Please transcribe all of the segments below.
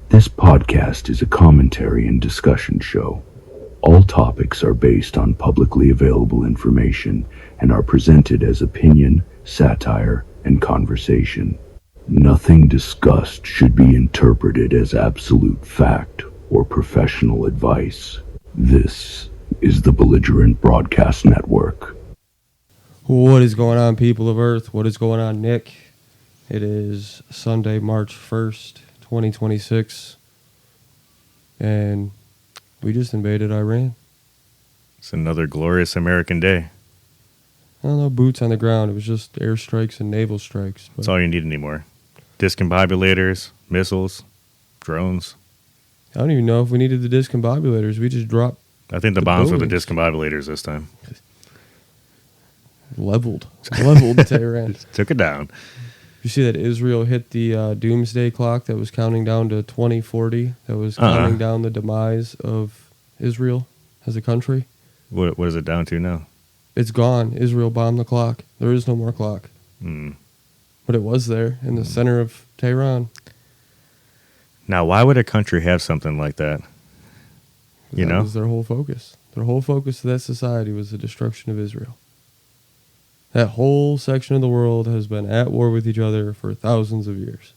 This podcast is a commentary and discussion show. All topics are based on publicly available information and are presented as opinion, satire, and conversation. Nothing discussed should be interpreted as absolute fact or professional advice. This is the Belligerent Broadcast Network. What is going on, people of Earth? What is going on, Nick? It is Sunday, March 1st, 2026, and we just invaded Iran. It's another glorious American day. I don't know, boots on the ground. It was just airstrikes and naval strikes. That's all you need anymore. Discombobulators, missiles, drones. I don't even know if we needed the discombobulators. We just dropped. I think the bombs were the discombobulators this time. Leveled Tehran. Took it down. You see that Israel hit the doomsday clock that was counting down to 2040? That was counting down the demise of Israel as a country? What is it down to now? It's gone. Israel bombed the clock. There is no more clock. But it was there in the center of Tehran. Now, why would a country have something like that? That was their whole focus. Their whole focus of that society was the destruction of Israel. That whole section of the world has been at war with each other for thousands of years.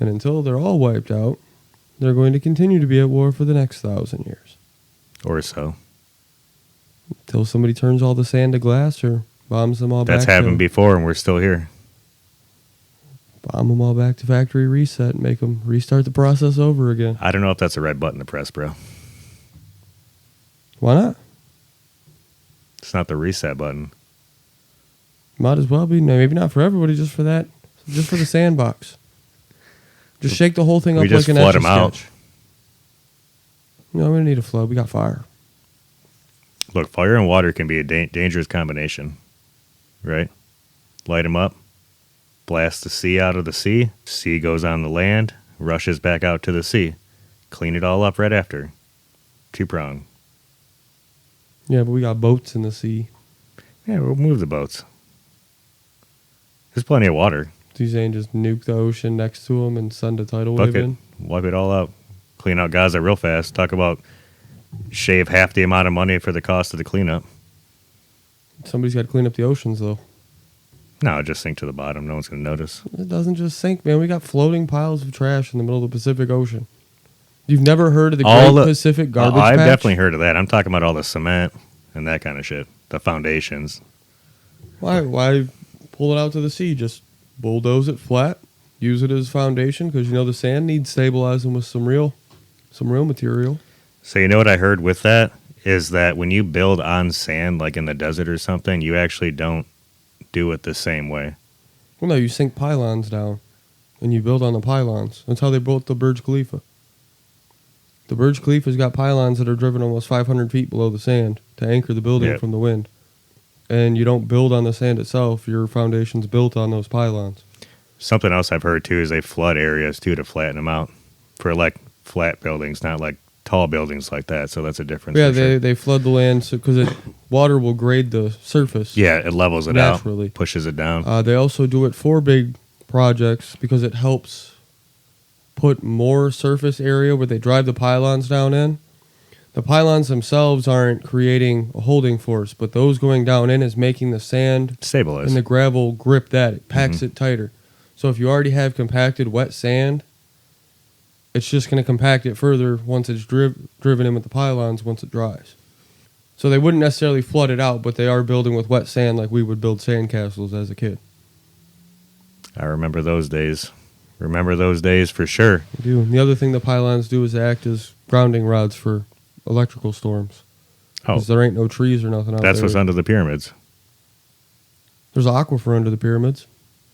And until they're all wiped out, they're going to continue to be at war for the next 1,000 years. Or so. Until somebody turns all the sand to glass or bombs them all back. That's happened before and we're still here. Bomb them all back to factory reset and make them restart the process over again. I don't know if that's a red button to press, bro. Why not? It's not the reset button. Might as well be. No, maybe not for everybody, just for that. Just for the sandbox. Just shake the whole thing up like an flood them out. No, we don't need a flood. We got fire. Look, fire and water can be a dangerous combination, right? Light them up, blast the sea out of the sea. Sea goes on the land, rushes back out to the sea. Clean it all up right after. Two-prong. Yeah, but we got boats in the sea. Yeah, we'll move the boats. There's plenty of water. So you saying just nuke the ocean next to them and send a tidal wave in? Wipe it all out. Clean out Gaza real fast. Talk about shave half the amount of money for the cost of the cleanup. Somebody's got to clean up the oceans, though. No, just sink to the bottom. No one's going to notice. It doesn't just sink, man. We got floating piles of trash in the middle of the Pacific Ocean. You've never heard of the Great Pacific Garbage Patch? I've definitely heard of that. I'm talking about all the cement and that kind of shit. The foundations. Why pull it out to the sea? Just bulldoze it flat. Use it as foundation because the sand needs stabilizing with some real material. So you know what I heard with that is that when you build on sand, like in the desert or something, you actually don't do it the same way. Well, no, you sink pylons down and you build on the pylons. That's how they built the Burj Khalifa. The Burj Khalifa's got pylons that are driven almost 500 feet below the sand to anchor the building from the wind. And you don't build on the sand itself. Your foundation's built on those pylons. Something else I've heard, too, is they flood areas, too, to flatten them out for, like, flat buildings, not, like, tall buildings like that. So that's a difference. Yeah, they flood the land because water will grade the surface. Yeah, it levels it naturally. Out, pushes it down. They also do it for big projects because it helps put more surface area where they drive the pylons down in. The pylons themselves aren't creating a holding force, but those going down in is making the sand stabilize and the gravel grip that. It packs it tighter. So if you already have compacted wet sand, it's just going to compact it further once it's driven in with the pylons once it dries. So they wouldn't necessarily flood it out, but they are building with wet sand like we would build sandcastles as a kid. I remember those days. Remember those days for sure. I do. And the other thing the pylons do is act as grounding rods for electrical storms. Because there ain't no trees or nothing out there. That's what's under the pyramids. There's an aquifer under the pyramids.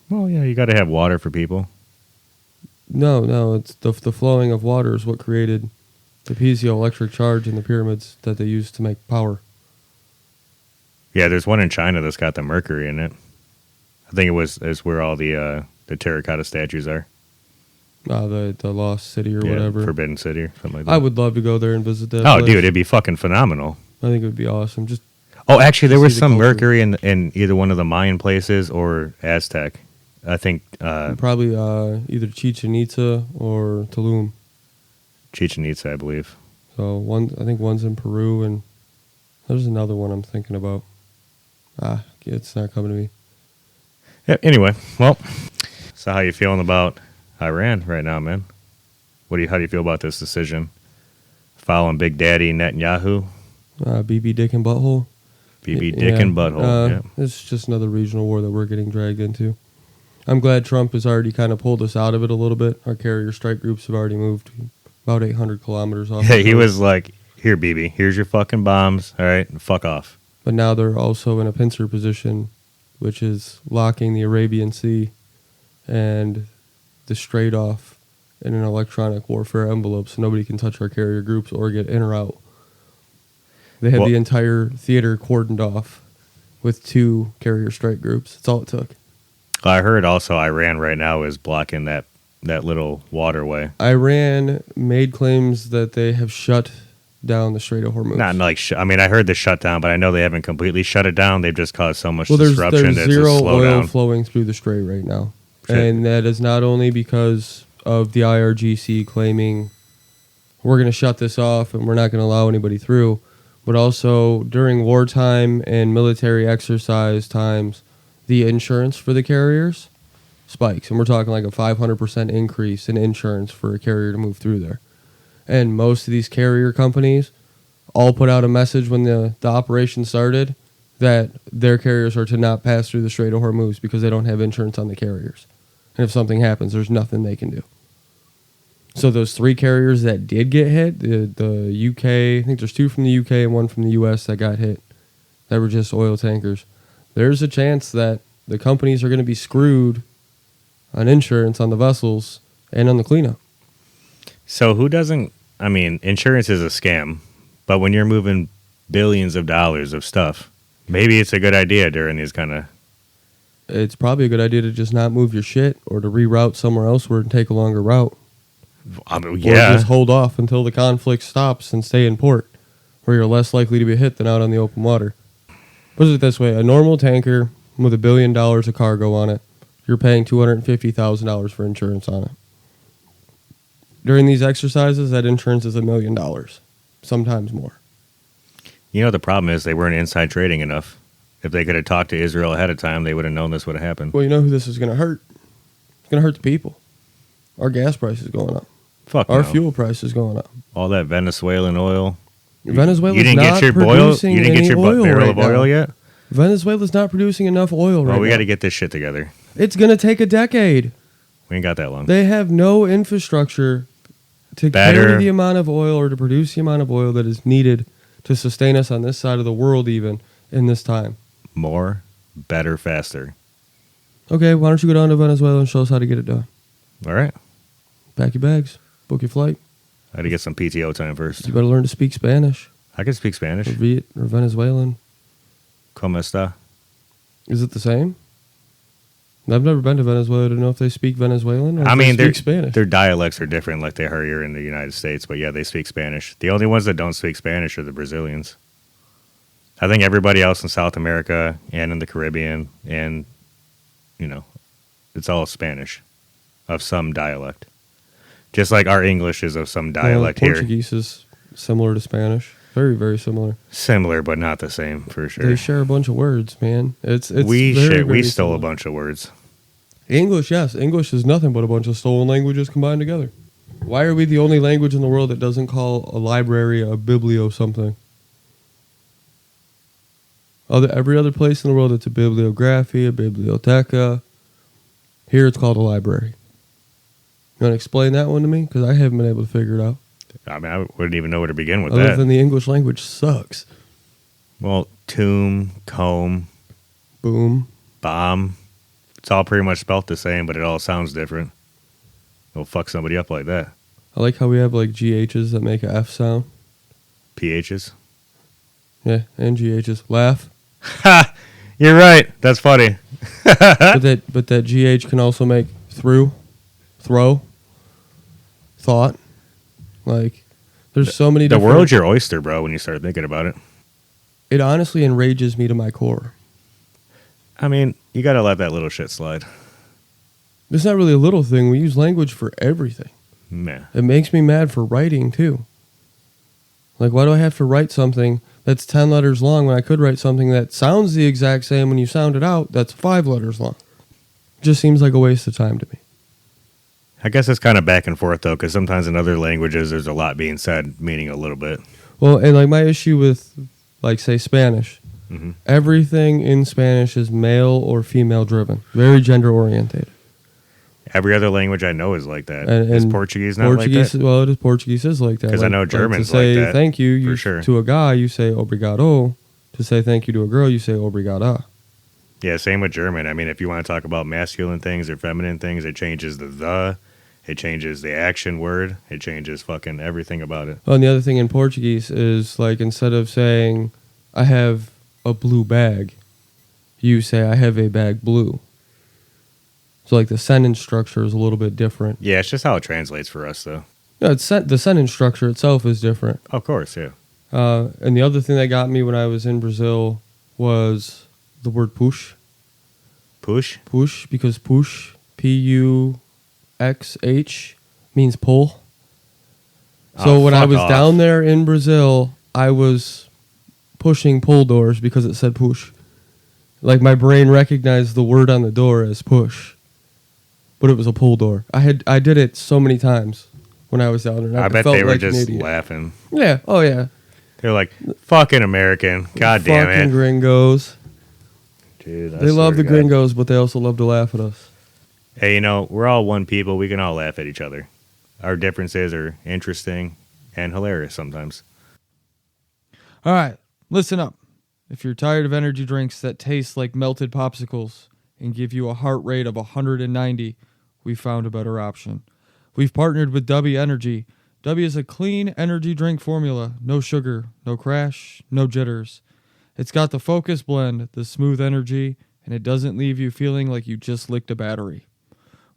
Well, yeah, you got to have water for people. No, it's the flowing of water is what created the piezoelectric charge in the pyramids that they used to make power. Yeah, there's one in China that's got the mercury in it. I think it's where all the terracotta statues are. The lost city or whatever. Forbidden City or something like that. I would love to go there and visit that Oh, place. dude, it'd be fucking phenomenal. I think it would be awesome. Actually, there was some mercury in either one of the Mayan places or Aztec. I think Probably either Chichen Itza or Tulum. Chichen Itza, I believe. So I think one's in Peru, and there's another one I'm thinking about. It's not coming to me. Yeah, anyway, well, so how you feeling about Iran right now, man? How do you feel about this decision? Following Big Daddy Netanyahu? BB Dick and Butthole. BB Dick and Butthole, yeah. It's just another regional war that we're getting dragged into. I'm glad Trump has already kind of pulled us out of it a little bit. Our carrier strike groups have already moved about 800 kilometers off. Yeah, he was like, here, BB, here's your fucking bombs, all right, fuck off. But now they're also in a pincer position, which is locking the Arabian Sea and the Strait off in an electronic warfare envelope so nobody can touch our carrier groups or get in or out. They had the entire theater cordoned off with 2 carrier strike groups. That's all it took. I heard also Iran right now is blocking that little waterway. Iran made claims that they have shut down the Strait of Hormuz. Not like I heard the shutdown, but I know they haven't completely shut it down. They've just caused so much disruption. disruption. There's zero oil down. flowing through the Strait right now. Shit. And that is not only because of the IRGC claiming we're going to shut this off and we're not going to allow anybody through, but also during wartime and military exercise times, the insurance for the carriers spikes. And we're talking like a 500% increase in insurance for a carrier to move through there. And most of these carrier companies all put out a message when the operation started that their carriers are to not pass through the Strait of Hormuz because they don't have insurance on the carriers. And if something happens, there's nothing they can do. So those 3 carriers that did get hit, the UK, I think there's 2 from the UK and 1 from the US that got hit, that were just oil tankers. There's a chance that the companies are going to be screwed on insurance on the vessels and on the cleanup. So who doesn't, insurance is a scam, but when you're moving billions of dollars of stuff, maybe it's a good idea during these kind of... It's probably a good idea to just not move your shit or to reroute somewhere else where and take a longer route. Yeah. Or just hold off until the conflict stops and stay in port where you're less likely to be hit than out on the open water. Put it this way, a normal tanker with $1 billion of cargo on it, you're paying $250,000 for insurance on it. During these exercises, that insurance is $1 million, sometimes more. You know, the problem is they weren't inside trading enough. If they could have talked to Israel ahead of time, they would have known this would have happened. Well, you know who this is going to hurt? It's going to hurt the people. Our gas price is going up. Our fuel price is going up. All that Venezuelan oil. Venezuela's you didn't not get your producing You didn't get your oil barrel right of oil now. yet? Venezuela's not producing enough oil right now. We got to get this shit together. It's going to take a decade. We ain't got that long. They have no infrastructure to carry the amount of oil or to produce the amount of oil that is needed to sustain us on this side of the world even in this time. More, better, faster. Okay, why don't you go down to Venezuela and show us how to get it done? All right. Pack your bags. Book your flight. I got to get some PTO time first. You better learn to speak Spanish. I can speak Spanish. Or Venezuelan. ¿Cómo está? Is it the same? I've never been to Venezuela to know if they speak Venezuelan or they speak Spanish. Their dialects are different like they are here in the United States, but yeah, they speak Spanish. The only ones that don't speak Spanish are the Brazilians. I think everybody else in South America and in the Caribbean and, it's all Spanish of some dialect. Just like our English is of some dialect here. Portuguese is similar to Spanish. Very, very similar. Similar, but not the same, for sure. They share a bunch of words, man. We stole a bunch of words. English, yes. English is nothing but a bunch of stolen languages combined together. Why are we the only language in the world that doesn't call a library a biblio something? Every other place in the world, it's a bibliography, a biblioteca. Here, it's called a library. You want to explain that one to me? Because I haven't been able to figure it out. I wouldn't even know where to begin with Other that. than the English language sucks. Well, tomb, comb, boom, bomb. It's all pretty much spelt the same, but it all sounds different. It'll fuck somebody up like that. I like how we have like GHs that make a F sound. PHs? Yeah, and GHs. Laugh. Ha! You're right. That's funny. but that GH can also make through, throw, thought. Like, there's so many different... The world's your oyster, bro, when you start thinking about it. It honestly enrages me to my core. I mean, you got to let that little shit slide. It's not really a little thing. We use language for everything. Yeah. It makes me mad for writing, too. Like, why do I have to write something that's 10 letters long when I could write something that sounds the exact same when you sound it out that's 5 letters long? Just seems like a waste of time to me. I guess it's kind of back and forth, though, because sometimes in other languages there's a lot being said, meaning a little bit. Well, and like my issue with, like, say, Spanish, everything in Spanish is male or female driven, very gender orientated. Every other language I know is like that. And Is Portuguese not like that? Well, it is Portuguese is like that. Because I know German's to say like that. Thank you, for sure. To a guy, you say obrigado. To say thank you to a girl, you say obrigada. Yeah, same with German. I mean, if you want to talk about masculine things or feminine things, it changes the. It changes the action word. It changes fucking everything about it. Oh, and the other thing in Portuguese is, like, instead of saying, I have a blue bag, you say, I have a bag blue. So, like, the sentence structure is a little bit different. Yeah, it's just how it translates for us, though. No, the sentence structure itself is different. Of course, yeah. And the other thing that got me when I was in Brazil was the word push. Push? Push, because push, Puxh, means pull. So when I was down there in Brazil, I was pushing pull doors because it said push. Like, my brain recognized the word on the door as push, but it was a pull door. I did it so many times when I was down there. And I bet felt they were like just laughing. Yeah. Oh yeah. They're like, fucking American. God damn it. Fucking gringos. Dude, They love the gringos, but they also love to laugh at us. Hey, you know, we're all one people. We can all laugh at each other. Our differences are interesting and hilarious sometimes. All right, listen up. If you're tired of energy drinks that taste like melted popsicles and give you a heart rate of 190, we found a better option. We've partnered with W Energy. W is a clean energy drink formula. No sugar, no crash, no jitters. It's got the focus blend, the smooth energy, and it doesn't leave you feeling like you just licked a battery.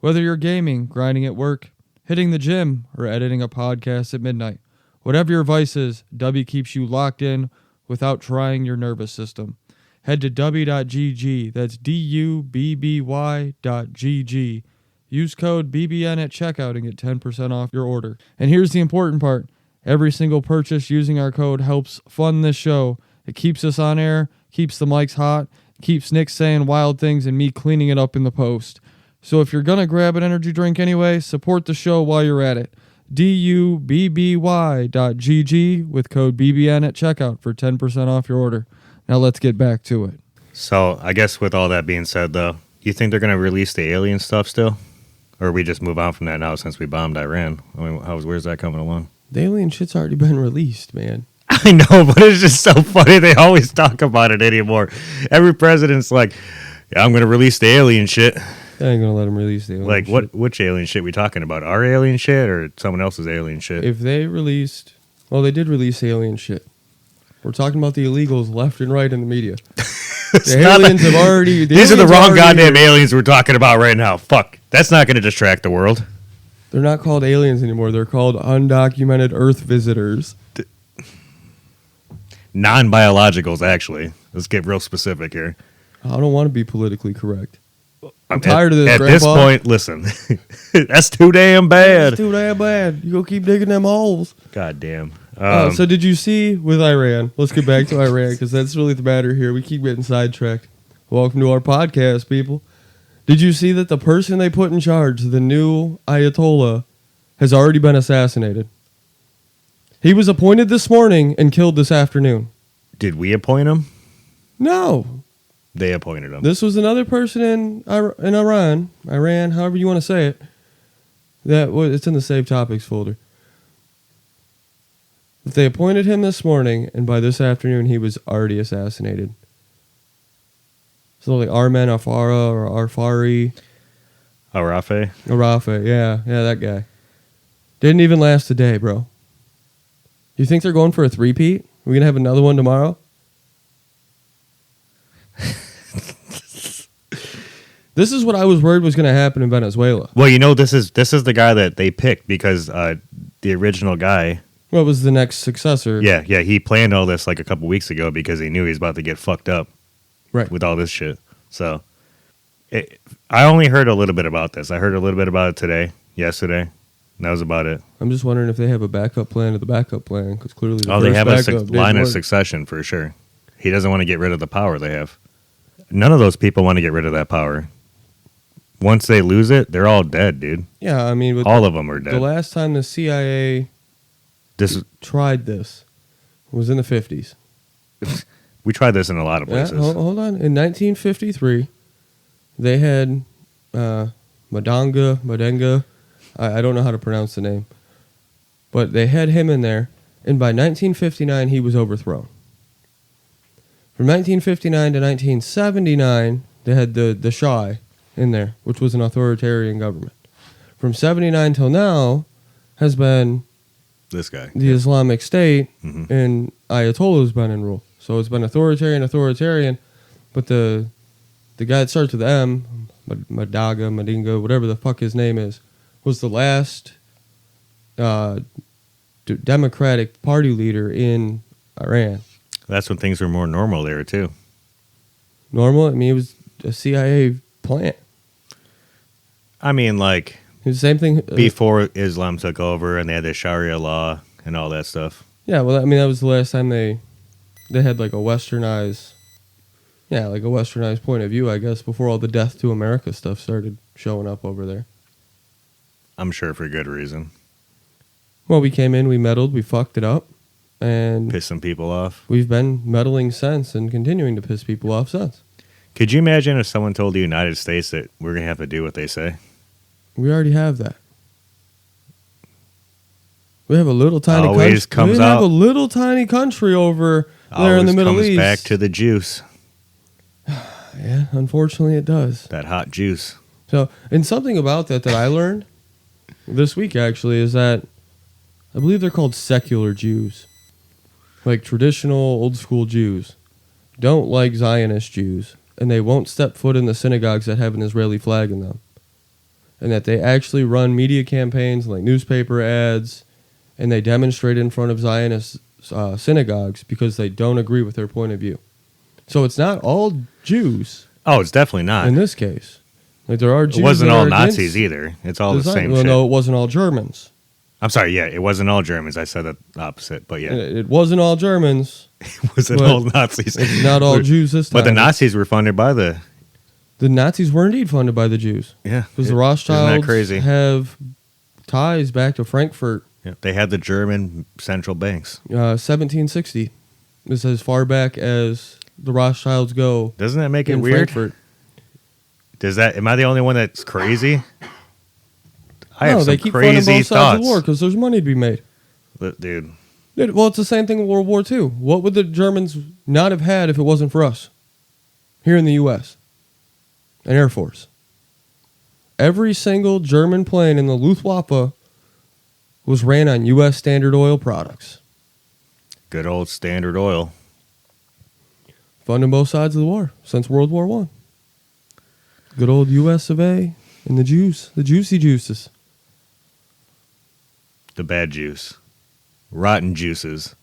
Whether you're gaming, grinding at work, hitting the gym, or editing a podcast at midnight, whatever your vice is, W keeps you locked in without trying your nervous system. Head to w.gg, that's DUBBY.GG. Use code BBN at checkout and get 10% off your order. And here's the important part. Every single purchase using our code helps fund this show. It keeps us on air, keeps the mics hot, keeps Nick saying wild things and me cleaning it up in the post. So if you're going to grab an energy drink anyway, support the show while you're at it. DUBBY.GG with code BBN at checkout for 10% off your order. Now let's get back to it. So, I guess with all that being said, though, you think they're going to release the alien stuff still? Or we just move on from that now since we bombed Iran? I mean, where's that coming along? The alien shit's already been released, man. I know, but it's just so funny. They always talk about it anymore. Every president's like, yeah, I'm going to release the alien shit. I ain't going to let them release the alien like, shit. which alien shit we talking about? Our alien shit or someone else's alien shit? If they released... Well, they did release alien shit. We're talking about the illegals left and right in the media. The aliens have already... These are the wrong goddamn aliens we're talking about right now. Fuck. That's not going to distract the world. They're not called aliens anymore. They're called undocumented Earth visitors. Non-biologicals, actually. Let's get real specific here. I don't want to be politically correct. I'm tired of this, At Grandpa. this point, listen. That's too damn bad. It's too damn bad. You go keep digging them holes. God damn. So did you see with Iran? Let's get back to Iran because that's really the matter here. We keep getting sidetracked. Welcome to our podcast, people. Did you see that the person they put in charge, the new Ayatollah, has already been assassinated? He was appointed this morning and killed this afternoon. Did we appoint him? No. They appointed him. This was another person in Iran, however you want to say it. It's in the Save Topics folder. They appointed him this morning, and by this afternoon, he was already assassinated. So like Armen Afara or Arfari. Arafe, yeah, that guy. Didn't even last a day, bro. You think they're going for a three-peat? We're going to have another one tomorrow? This is what I was worried was going to happen in Venezuela. Well, you know, this is the guy that they picked because the original guy... What was the next successor? Yeah, he planned all this like a couple weeks ago because he knew he was about to get fucked up. Right. With all this shit. So, I only heard a little bit about this. I heard a little bit about it yesterday. And that was about it. I'm just wondering if they have a backup plan to the backup plan, because clearly They have a line of succession for sure. He doesn't want to get rid of the power they have. None of those people want to get rid of that power. Once they lose it, they're all dead, dude. Yeah, I mean, all of them are dead. The last time the CIA tried this was in the 50s. We tried this in a lot of places. Yeah, hold on. In 1953, they had Madenga. I don't know how to pronounce the name. But they had him in there, and by 1959, he was overthrown. From 1959 to 1979, they had the Shah in there, which was an authoritarian government. From 79 till now has been this guy, the Islamic State, and Ayatollah's been in rule. So it's been authoritarian, but the guy that starts with M, Madinga, whatever the fuck his name is, was the last Democratic Party leader in Iran. That's when things were more normal there, too. Normal? I mean, it was a CIA plant. I mean, like, it was the same thing before Islam took over and they had the Sharia law and all that stuff. Yeah, well, I mean, that was the last time they had like a westernized point of view, I guess, before all the death to America stuff started showing up over there. I'm sure for good reason. Well, we came in, we meddled, we fucked it up, and pissed some people off. We've been meddling since and continuing to piss people off since. Could you imagine if someone told the United States that we're going to have to do what they say? We already have that. We have a little tiny country. We have a little tiny country over there in the Middle East. Comes back to the juice. Yeah, unfortunately it does. That hot juice. So, and something about that I learned this week actually is that I believe they're called secular Jews. Like traditional old school Jews don't like Zionist Jews, and they won't step foot in the synagogues that have an Israeli flag in them. And that they actually run media campaigns like newspaper ads, and they demonstrate in front of Zionist synagogues because they don't agree with their point of view. So it's not all Jews. Oh, it's definitely not. In this case. Like there are Jews. It wasn't all Nazis either. It's all the same shit. No, it wasn't all Germans. I'm sorry, yeah, it wasn't all Germans. I said the opposite, but yeah. It wasn't all Germans. It wasn't all Nazis. It's not all Jews this time. But the Nazis were funded by the... The Nazis were indeed funded by the Jews. Yeah. Because the Rothschilds crazy? Have ties back to Frankfurt. Yeah, they had the German central banks. 1760. This is as far back as the Rothschilds go. Doesn't that make it weird? Frankfurt. Am I the only one that's crazy? They keep funding both sides of the war because there's money to be made. Dude. Well, it's the same thing in World War II. What would the Germans not have had if it wasn't for us? Here in the U.S. and Air Force. Every single German plane in the Luftwaffe was ran on U.S. Standard Oil products. Good old Standard Oil. Funding both sides of the war since World War I. Good old U.S. of A. and the juicy juices. The bad juice. Rotten juices.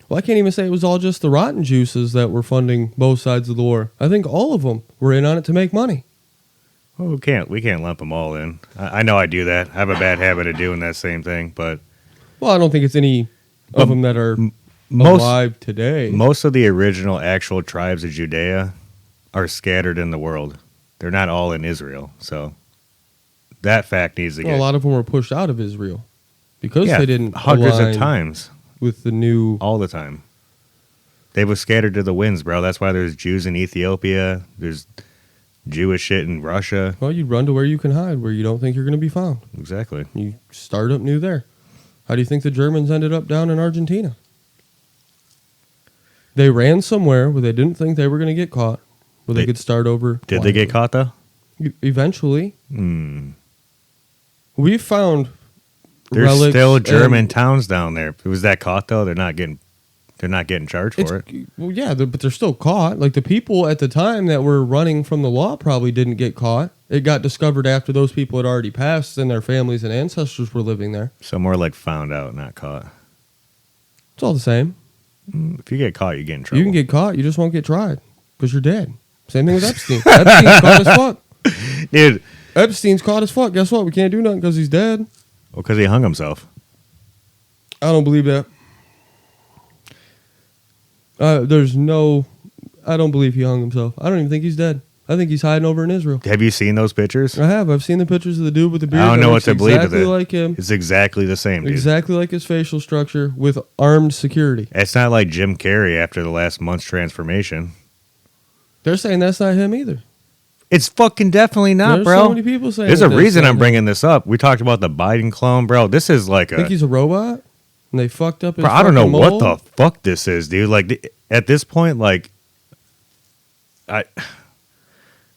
Well, I can't even say it was all just the rotten juices that were funding both sides of the war. I think all of them were in on it to make money. Well, we can't lump them all in. I know I do that. I have a bad habit of doing that same thing, but... Well, I don't think it's any of them that are alive today. Most of the original actual tribes of Judea are scattered in the world. They're not all in Israel, so that fact needs to get... A lot of them were pushed out of Israel because they didn't hundreds of times with the new... All the time. They were scattered to the winds, bro. That's why there's Jews in Ethiopia. There's Jewish shit in Russia. Well, you run to where you can hide, where you don't think you're going to be found. Exactly. You start up new there. How do you think the Germans ended up down in Argentina? They ran somewhere where they didn't think they were going to get caught, where they could start over. Did they get caught, though? Eventually. We found there's still German towns down there. Was that caught, though? They're not getting charged for it. Well, yeah, but they're still caught. Like the people at the time that were running from the law probably didn't get caught. It got discovered after those people had already passed and their families and ancestors were living there. So more like found out, not caught. It's all the same. If you get caught, you get in trouble. You can get caught. You just won't get tried because you're dead. Same thing with Epstein. Epstein's caught as fuck. Dude. Epstein's caught as fuck. Guess what? We can't do nothing because he's dead. Well, because he hung himself. I don't believe that. I don't believe he hung himself. I don't even think he's dead. I think he's hiding over in Israel. Have you seen those pictures? I have. I've seen the pictures of the dude with the beard. I don't know what to believe of it. Exactly like him. It's exactly the same, dude. Exactly like his facial structure with armed security. It's not like Jim Carrey after the last month's transformation. They're saying that's not him either. It's fucking definitely not, There's bro. so many people saying There's a reason I'm him. bringing this up. We talked about the Biden clone, bro. This is like I think he's a robot, and they fucked up his bro, I don't know fucking what mold. the fuck this is, dude. Like, at this point, like,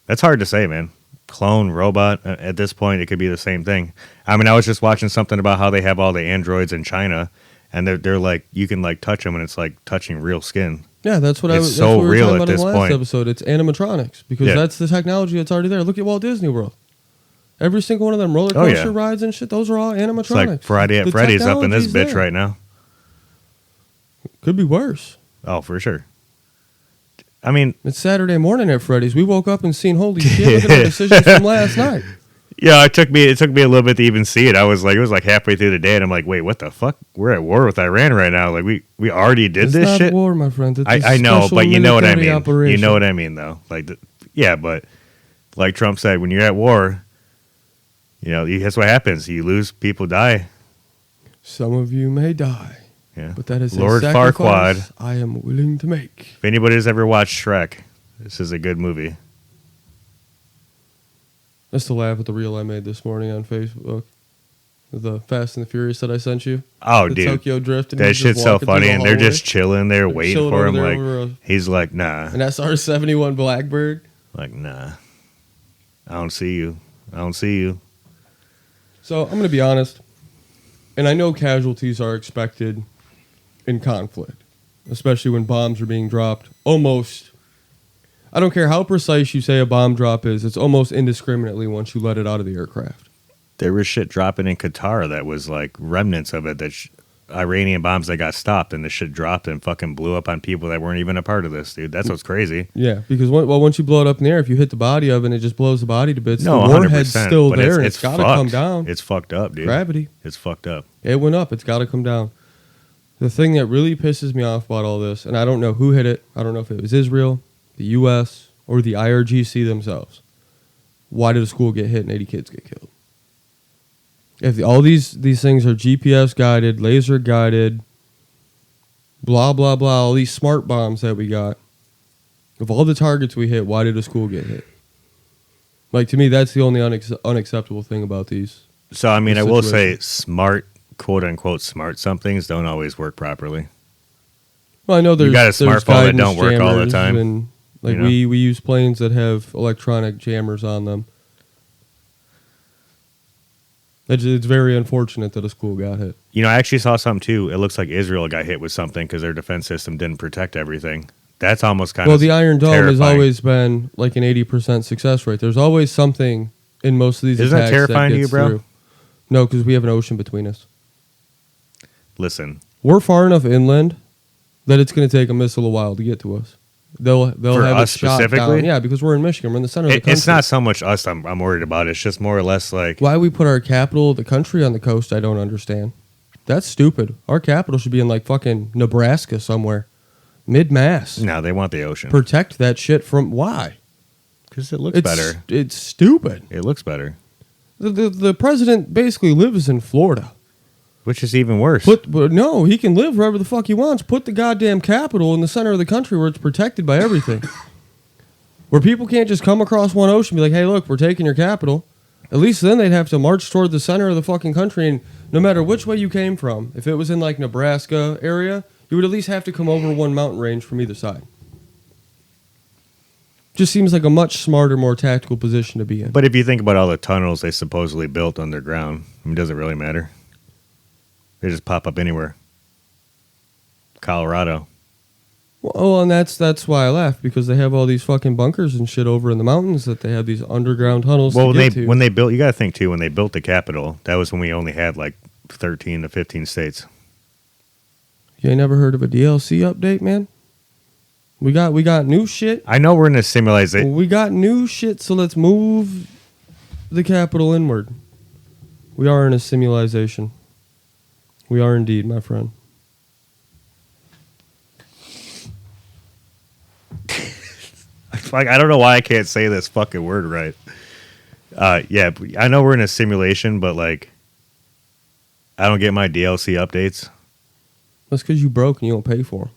that's hard to say, man. Clone, robot, at this point, it could be the same thing. I mean, I was just watching something about how they have all the androids in China, and they're like, you can, like, touch them, and it's like touching real skin. Yeah, that's what I It's was. so That's what we were real talking at about in this the last point. episode. It's animatronics because Yeah. that's the technology that's already there. Look at Walt Disney World. Every single one of them roller Oh, yeah. coaster rides and shit. Those are all animatronics. It's like Friday at The Freddy's up in this technology's bitch there. right now. Could be worse. Oh, for sure. I mean, It's Saturday morning at Freddy's. We woke up and seen holy shit. Look at our decisions from last night. yeah, it took me a little bit to even see it. It was like halfway through the day, and I'm like, wait, what the fuck? We're at war with Iran right now. Like we already did It's this not shit. war, my friend. It's a I know, special but you know what I military mean. operation. You know what I mean, though. Like, yeah, but like Trump said, when you're at war, you know that's what happens. You lose, people die. Some of you may die, Yeah, but that is Lord a sacrifice Farquaad. I am willing to make. If anybody's ever watched Shrek, this is a good movie. Just to laugh at the reel I made this morning on Facebook. The Fast and the Furious that I sent you. Oh, The dude, Tokyo Drift. And that he's just shit's so walking through funny, the and they're hallway. just chilling there, waiting chilling for over him. there Like over a- he's like, nah, An SR-71 Blackbird. like nah. I don't see you. I don't see you. So I'm going to be honest, and I know casualties are expected in conflict, especially when bombs are being dropped. Almost, I don't care how precise you say a bomb drop is, it's almost indiscriminately once you let it out of the aircraft. There was shit dropping in Qatar that was like remnants of it, that Iranian bombs that got stopped, and the shit dropped and fucking blew up on people that weren't even a part of this, dude. That's what's crazy. Yeah, because once you blow it up in the air, if you hit the body of it, it just blows the body to bits. No, the 100%. warhead's still but there, and it's it's got to fucked. come down. It's fucked up, dude. Gravity. It's fucked up. It went up. It's got to come down. The thing that really pisses me off about all this, and I don't know who hit it. I don't know if it was Israel, the U.S., or the IRGC themselves. Why did a school get hit and 80 kids get killed? If all these things are GPS guided, laser guided, blah, blah, blah, all these smart bombs that we got, of all the targets we hit, why did a school get hit? Like, to me, that's the only unacceptable thing about these. So, I mean, I will say situation. smart, quote unquote, smart somethings don't always work properly. Well, I know there's got a there's smartphone that guidance don't work all the jammers time, and, like, you know? we use planes that have electronic jammers on them. It's very unfortunate that a school got hit. You know, I actually saw something too. It looks like Israel got hit with something because their defense system didn't protect everything. That's almost kind Well, of the Iron Dome has terrifying. always been like an 80% success rate. There's always something in most of these Isn't that attacks terrifying to you, gets bro? through. No, because we have an ocean between us. Listen, We're far enough inland that it's going to take a missile a while to get to us. They'll For have us it shot specifically? down. Yeah, because we're in Michigan. We're in the center of the country. it's not so much us I'm worried about. It's just more or less like, Why we put our capital of the country on the coast, I don't understand. That's stupid. Our capital should be in like fucking Nebraska somewhere. Mid-mass. no, they want the ocean. Protect that shit from... Why? Because it looks better. It's stupid. It looks better. The president basically lives in Florida. Which is even worse. But no, he can live wherever the fuck he wants. Put the goddamn capital in the center of the country where it's protected by everything. Where people can't just come across one ocean and be like, hey, look, we're taking your capital. At least then they'd have to march toward the center of the fucking country, and no matter which way you came from, if it was in like Nebraska area, you would at least have to come over one mountain range from either side. Just seems like a much smarter, more tactical position to be in. But if you think about all the tunnels they supposedly built underground, I mean, does it really matter? They just pop up anywhere. Colorado. Well, and that's why I laugh, because they have all these fucking bunkers and shit over in the mountains that they have these underground tunnels Well, to get to. when they built, you got to think too, when they built the Capitol, that was when we only had like 13 to 15 states. You ain't never heard of a DLC update, man? We got new shit. I know we're in a simulation. We got new shit, so let's move the capital inward. We are in a simulation. We are indeed, my friend. I don't know why I can't say this fucking word right. Yeah, I know we're in a simulation, but like, I don't get my DLC updates. That's because you broke and you don't pay for them.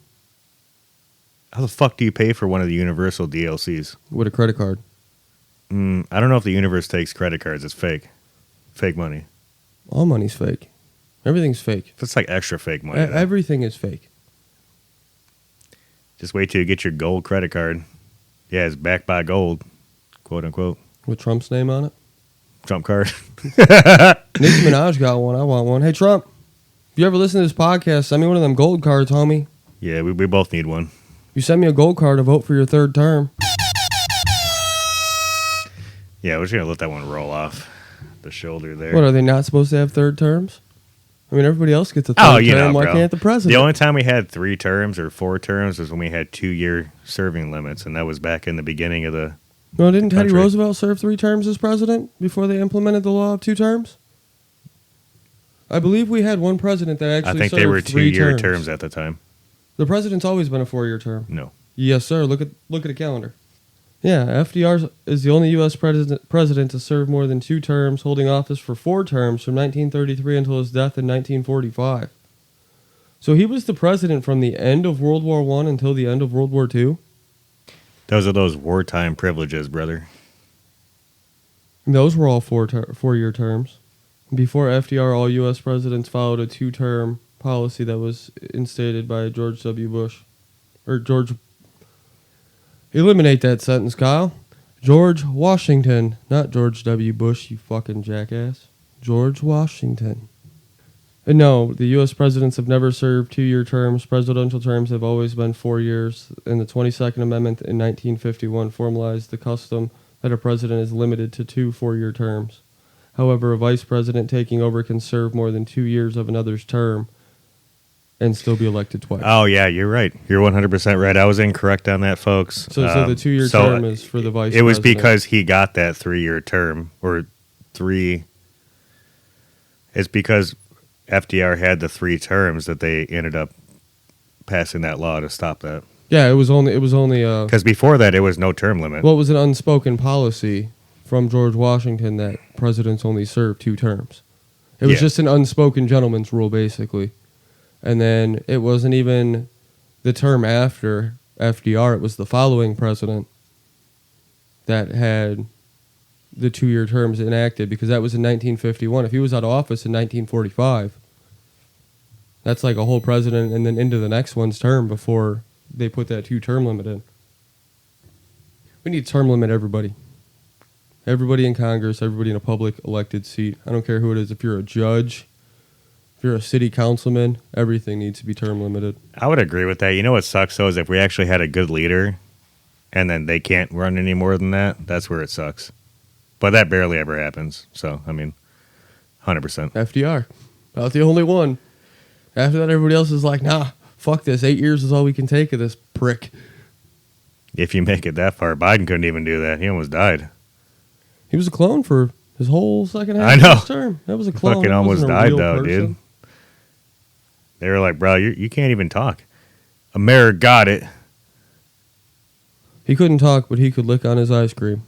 How the fuck do you pay for one of the Universal DLCs? With a credit card. I don't know if the universe takes credit cards. It's fake. Fake money. All money's fake. Everything's fake. That's like extra fake money. Everything is fake. Just wait till you get your gold credit card. Yeah, it's backed by gold, quote unquote. With Trump's name on it? Trump card. Nicki Minaj got one. I want one. Hey, Trump, if you ever listen to this podcast, send me one of them gold cards, homie. Yeah, we both need one. You send me a gold card to vote for your third term. Yeah, we're just going to let that one roll off the shoulder there. What, are they not supposed to have third terms? I mean, everybody else gets a third term. Why can't the president? The only time we had 3 terms or 4 terms was when we had 2-year serving limits, and that was back in the beginning of the No, didn't Teddy country. Roosevelt serve 3 terms as president before they implemented the law of 2 terms? I believe we had one president that actually served 3 terms. I think they were 2-year terms at the time. The president's always been a 4-year term. No. Yes, sir. Look at the calendar. Yeah, FDR is the only U.S. president to serve more than 2 terms, holding office for 4 terms from 1933 until his death in 1945. So he was the president from the end of World War I until the end of World War II? Those are those wartime privileges, brother. And those were all 4-year terms. Before FDR, all U.S. presidents followed a 2-term policy that was instated by George W. Bush. Or George... Eliminate that sentence, Kyle. George Washington, not George W. Bush, you fucking jackass. George Washington. And no, the U.S. presidents have never served 2-year terms. Presidential terms have always been 4 years. And the 22nd Amendment in 1951 formalized the custom that a president is limited to 2 4-year terms. However, a vice president taking over can serve more than 2 years of another's term and still be elected twice. Oh, yeah, you're right. You're 100% right. I was incorrect on that, folks. So the 2-year term is for the vice president. It was because he got that 3-year term, or 3. It's because FDR had the 3 terms that they ended up passing that law to stop that. Yeah, it was only because before that, it was no term limit. Well, it was an unspoken policy from George Washington that presidents only serve 2 terms. It was just an unspoken gentleman's rule, basically. And then it wasn't even the term after FDR. It was the following president that had the 2-year terms enacted, because that was in 1951. If he was out of office in 1945, that's like a whole president and then into the next one's term before they put that 2-term limit in. We need term limit everybody. Everybody in Congress, everybody in a public elected seat. I don't care who it is. If you're a judge, if you're a city councilman, everything needs to be term limited. I would agree with that. You know what sucks, though, is if we actually had a good leader and then they can't run any more than that, that's where it sucks. But that barely ever happens. So, I mean, 100%. FDR. About the only one. After that, everybody else is like, nah, fuck this. 8 years is all we can take of this prick. If you make it that far, Biden couldn't even do that. He almost died. He was a clone for his whole second half I know. of his term. That was a clone. Fucking almost Wasn't a died, real though, person. dude. They were like, bro, you can't even talk. America got it. He couldn't talk, but he could lick on his ice cream.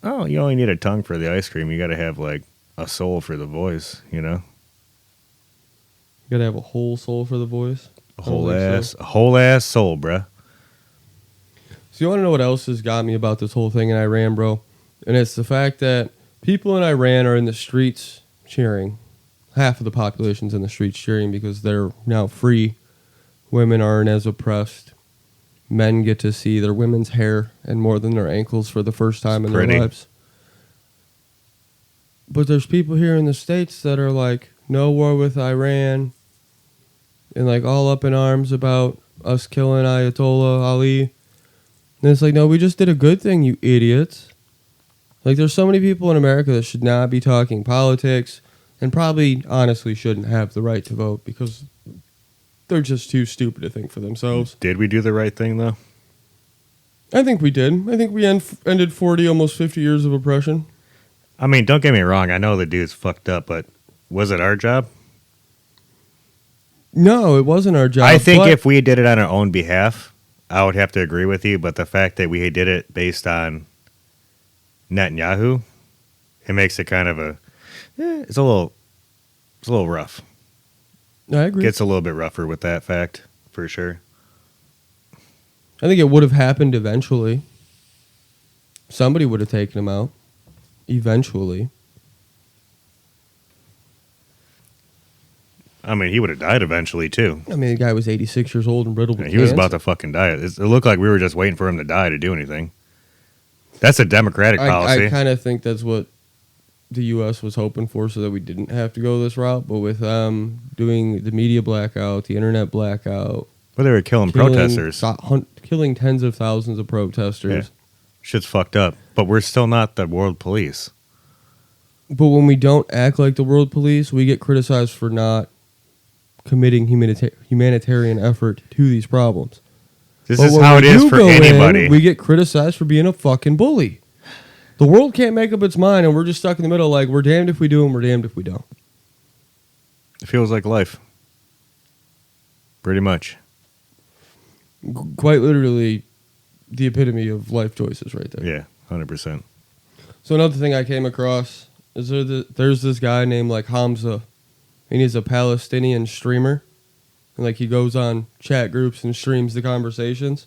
Oh, you only need a tongue for the ice cream. You got to have, like, a soul for the voice, you know? You gotta have a whole soul for the voice. A whole ass soul, bruh. So you want to know what else has got me about this whole thing in Iran, bro? And it's the fact that people in Iran are in the streets cheering. Half of the population's in the streets cheering because they're now free. Women aren't as oppressed. Men get to see their women's hair and more than their ankles for the first time in their lives. But there's people here in the States that are like, no war with Iran, and like all up in arms about us killing Ayatollah Ali. And it's like, no, we just did a good thing, you idiots. Like, there's so many people in America that should not be talking politics and probably honestly shouldn't have the right to vote because they're just too stupid to think for themselves. Did we do the right thing, though? I think we did. I think we ended 40, almost 50 years of oppression. I mean, don't get me wrong. I know the dude's fucked up, but was it our job? No, it wasn't our job. I think if we did it on our own behalf, I would have to agree with you. But the fact that we did it based on Netanyahu, it makes it kind of it's a little rough. I agree. Gets a little bit rougher with that fact, for sure. I think it would have happened eventually. Somebody would have taken him out. Eventually. I mean, he would have died eventually, too. I mean, the guy was 86 years old and riddled with He was cancer. about to fucking die. It looked like we were just waiting for him to die to do anything. That's a Democratic policy. I kind of think that's what the U.S. was hoping for, so that we didn't have to go this route. But with doing the media blackout, the internet blackout... Well, they were killing protesters. Killing tens of thousands of protesters. Yeah. Shit's fucked up. But we're still not the world police. But when we don't act like the world police, we get criticized for not committing humanitarian effort to these problems. This is how it is for anybody. We get criticized for being a fucking bully. The world can't make up its mind, and we're just stuck in the middle like, we're damned if we do and we're damned if we don't. It feels like life. Pretty much. Quite literally the epitome of life choices right there. Yeah, 100%. So another thing I came across is there's this guy named like Hamza, and he's a Palestinian streamer, and like he goes on chat groups and streams the conversations.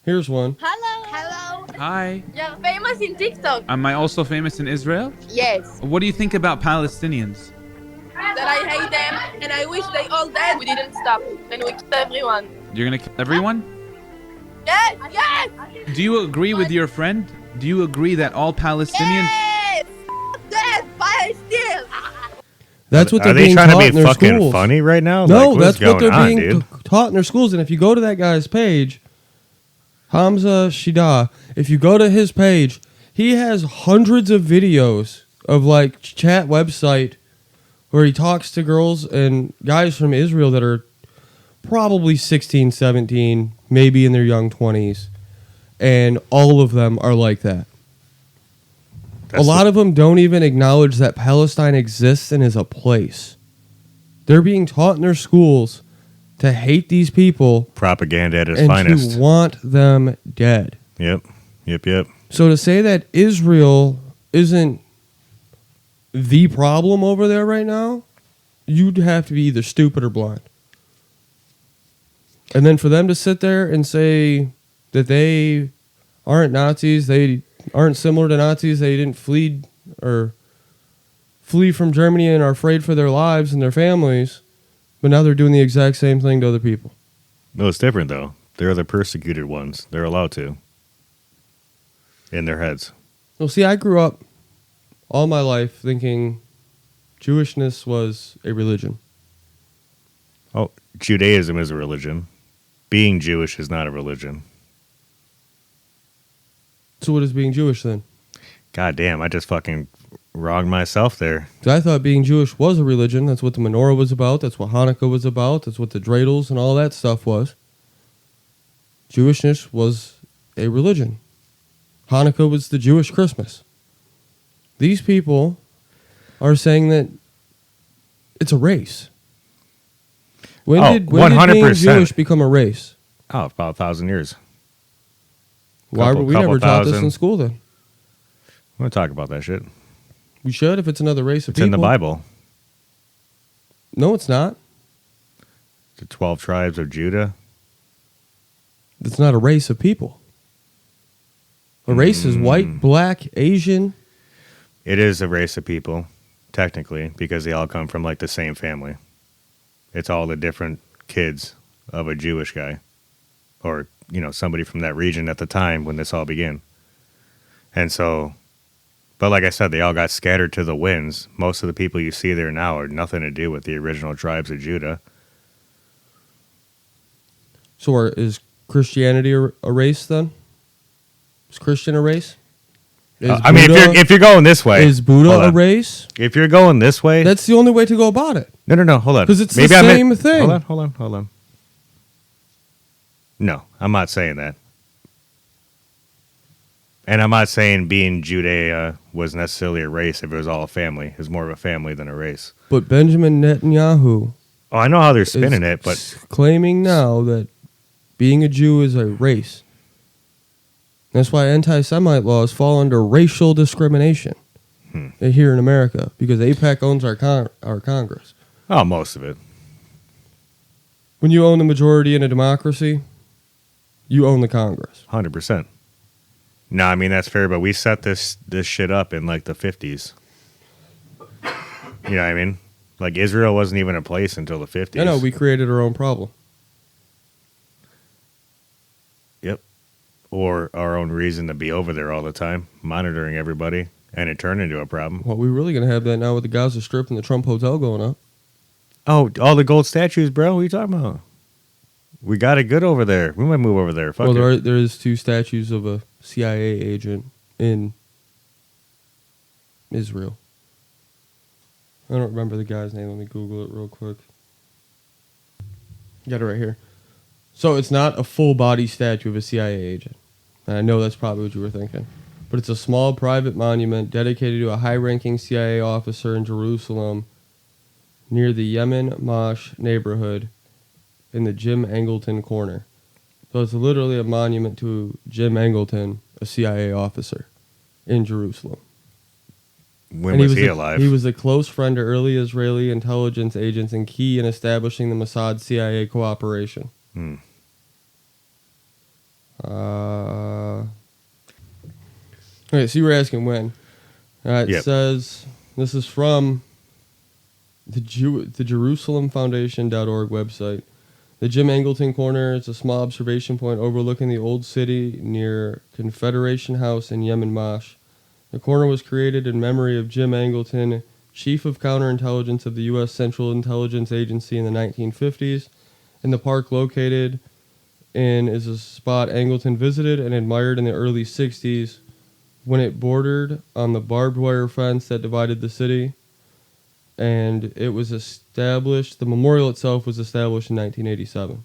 Here's one. Hello. Hi. You're famous in TikTok. Am I also famous in Israel? Yes. What do you think about Palestinians? That I hate them and I wish they all dead. We didn't stop and we killed everyone. You're gonna kill everyone? Yes. Do you agree with your friend? Do you agree that all Palestinians... Yes. Dead. Palestine. That's what Are they're they being trying taught to in be their fucking schools. funny right now? No, like, that's what they're on, being dude? taught in their schools. And if you go to that guy's page, Hamza Shida, if you go to his page, he has hundreds of videos of like chat website where he talks to girls and guys from Israel that are probably 16, 17, maybe in their young 20s. And all of them are like that. A lot of them don't even acknowledge that Palestine exists and is a place. They're being taught in their schools to hate these people. Propaganda at its and finest. to want them dead. Yep. So to say that Israel isn't the problem over there right now, you'd have to be either stupid or blind. And then for them to sit there and say that they aren't Nazis, they aren't similar to Nazis, they didn't flee from Germany and are afraid for their lives and their families, but now they're doing the exact same thing to other people. No, it's different, though. They're the persecuted ones. They're allowed to. In their heads. Well, see, I grew up all my life thinking Jewishness was a religion. Oh, Judaism is a religion. Being Jewish is not a religion. So what is being Jewish then? God damn, I just fucking wronged myself there. 'Cause I thought being Jewish was a religion. That's what the menorah was about. That's what Hanukkah was about. That's what the dreidels and all that stuff was. Jewishness was a religion. Hanukkah was the Jewish Christmas. These people are saying that it's a race. When did being 100%. Jewish become a race? Oh, about 1,000 years. Why were we never taught this in school then? I'm going to talk about that shit. We should if it's another race of It's people. in the Bible. No, it's not. The 12 tribes of Judah. It's not a race of people. A race is white, black, Asian. It is a race of people, technically, because they all come from like the same family. It's all the different kids of a Jewish guy. Or, somebody from that region at the time when this all began. And so, but like I said, they all got scattered to the winds. Most of the people you see there now are nothing to do with the original tribes of Judah. So is Christianity a race then? Is Christian a race? I mean, if you're going this way. Is Buddha a race? If you're going this way. That's the only way to go about it. No, hold on. Because it's the same thing. Hold on. No, I'm not saying that. And I'm not saying being Judea was necessarily a race if it was all a family. It's more of a family than a race. But Benjamin Netanyahu Oh, I know how they're spinning it, but claiming now that being a Jew is a race. That's why anti-Semite laws fall under racial discrimination here in America, because AIPAC owns our Congress. oh, most of it. When you own the majority in a democracy, you own the Congress. 100%. No, I mean, that's fair, but we set this shit up in like the 50s. You know what I mean? Like, Israel wasn't even a place until the 50s. I know, we created our own problem. Yep. Or our own reason to be over there all the time, monitoring everybody, and it turned into a problem. Well, we're really going to have that now with the Gaza Strip and the Trump Hotel going up. Oh, all the gold statues, bro. What are you talking about? We got it good over there. We might move over there. Fuck well, it. there is 2 statues of a CIA agent in Israel. I don't remember the guy's name. Let me Google it real quick. Got it right here. So it's not a full body statue of a CIA agent. And I know that's probably what you were thinking. But it's a small private monument dedicated to a high-ranking CIA officer in Jerusalem near the Yemen Mosh neighborhood in the Jim Angleton corner. So it's literally a monument to Jim Angleton, a CIA officer in Jerusalem. When was he alive? He was a close friend to early Israeli intelligence agents and key in establishing the Mossad-CIA cooperation. Okay, so you were asking when. It says, this is from the JerusalemFoundation.org website. The Jim Angleton Corner is a small observation point overlooking the old city near Confederation House in Yemen Mosh. The corner was created in memory of Jim Angleton, Chief of Counterintelligence of the U.S. Central Intelligence Agency in the 1950s. And the park located in is a spot Angleton visited and admired in the early 60s when it bordered on the barbed wire fence that divided the city. And it was established, the memorial itself was established in 1987.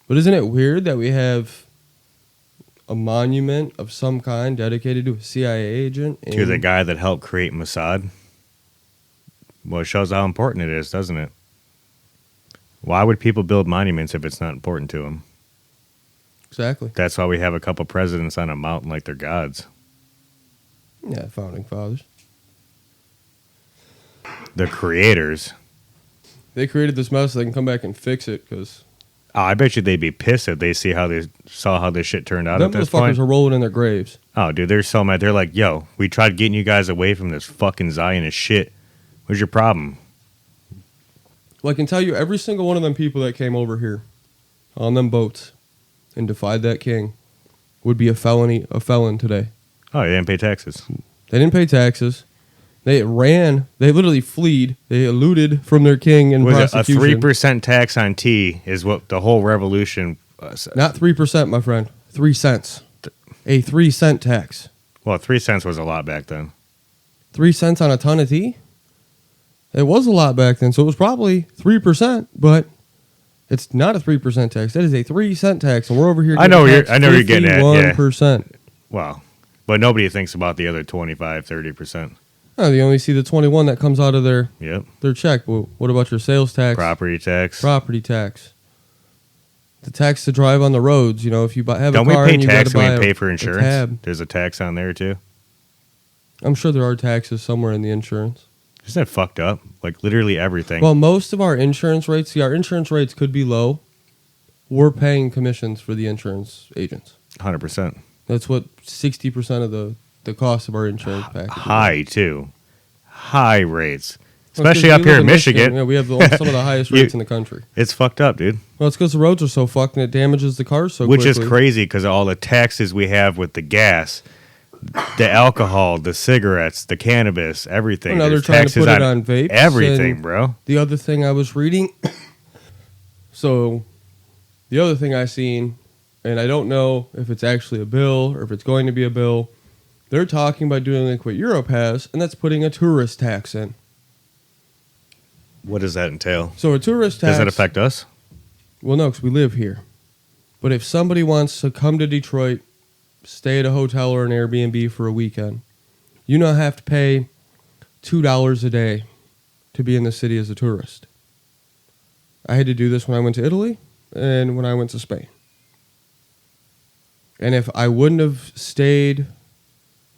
But isn't it weird that we have a monument of some kind dedicated to a CIA agent? To the guy that helped create Mossad? Well, it shows how important it is, doesn't it? Why would people build monuments if it's not important to them? Exactly. That's why we have a couple presidents on a mountain like they're gods. Yeah, founding fathers. The creators. They created this mess, so they can come back and fix it, because... Oh, I bet you they'd be pissed if they saw how this shit turned out at this point. Those motherfuckers are rolling in their graves. Oh, dude, they're so mad. They're like, yo, we tried getting you guys away from this fucking Zionist shit. What's your problem? Well, I can tell you, every single one of them people that came over here on them boats and defied that king would be a felon today. Oh, they didn't pay taxes. They didn't pay taxes. They ran. They literally fled. They eluded from their king and prosecution. A 3% tax on tea is what the whole revolution said. Not 3%, my friend. 3 cents. A 3-cent tax. Well, 3 cents was a lot back then. 3 cents on a ton of tea? It was a lot back then, so it was probably 3%, but it's not a 3% tax. That is a 3-cent tax, and we're over here. I know you're getting at. 51%. Yeah. Well, but nobody thinks about the other 25, 30%. Oh, they only see the 21 that comes out of their check. Well, what about your sales tax? Property tax. Property tax. The tax to drive on the roads. You know, if you have Don't a car we pay and you tax buy when we pay for insurance? tab. There's a tax on there too. I'm sure there are taxes somewhere in the insurance. Isn't that fucked up? Like literally everything. Well, most of our insurance rates, our insurance rates could be low. We're paying commissions for the insurance agents. 100%. That's what 60% of the cost of our insurance package. High too. High rates. Especially up here in Michigan. Yeah, we have some of the highest rates in the country. It's fucked up, dude. Well, it's because the roads are so fucked and it damages the cars so quickly. Which is crazy because of all the taxes we have with the gas, the alcohol, the cigarettes, the cannabis, everything. Well, now they're trying to put it on vapes. Everything, bro. The other thing I was reading, so the other thing I seen, and I don't know if it's actually a bill or if it's going to be a bill, they're talking about doing like what Europe has, and that's putting a tourist tax in. What does that entail? So a tourist tax... Does that affect us? Well, no, because we live here. But if somebody wants to come to Detroit stay at a hotel or an Airbnb for a weekend, you now have to pay $2 a day to be in the city as a tourist. I had to do this when I went to Italy and when I went to Spain. And if I wouldn't have stayed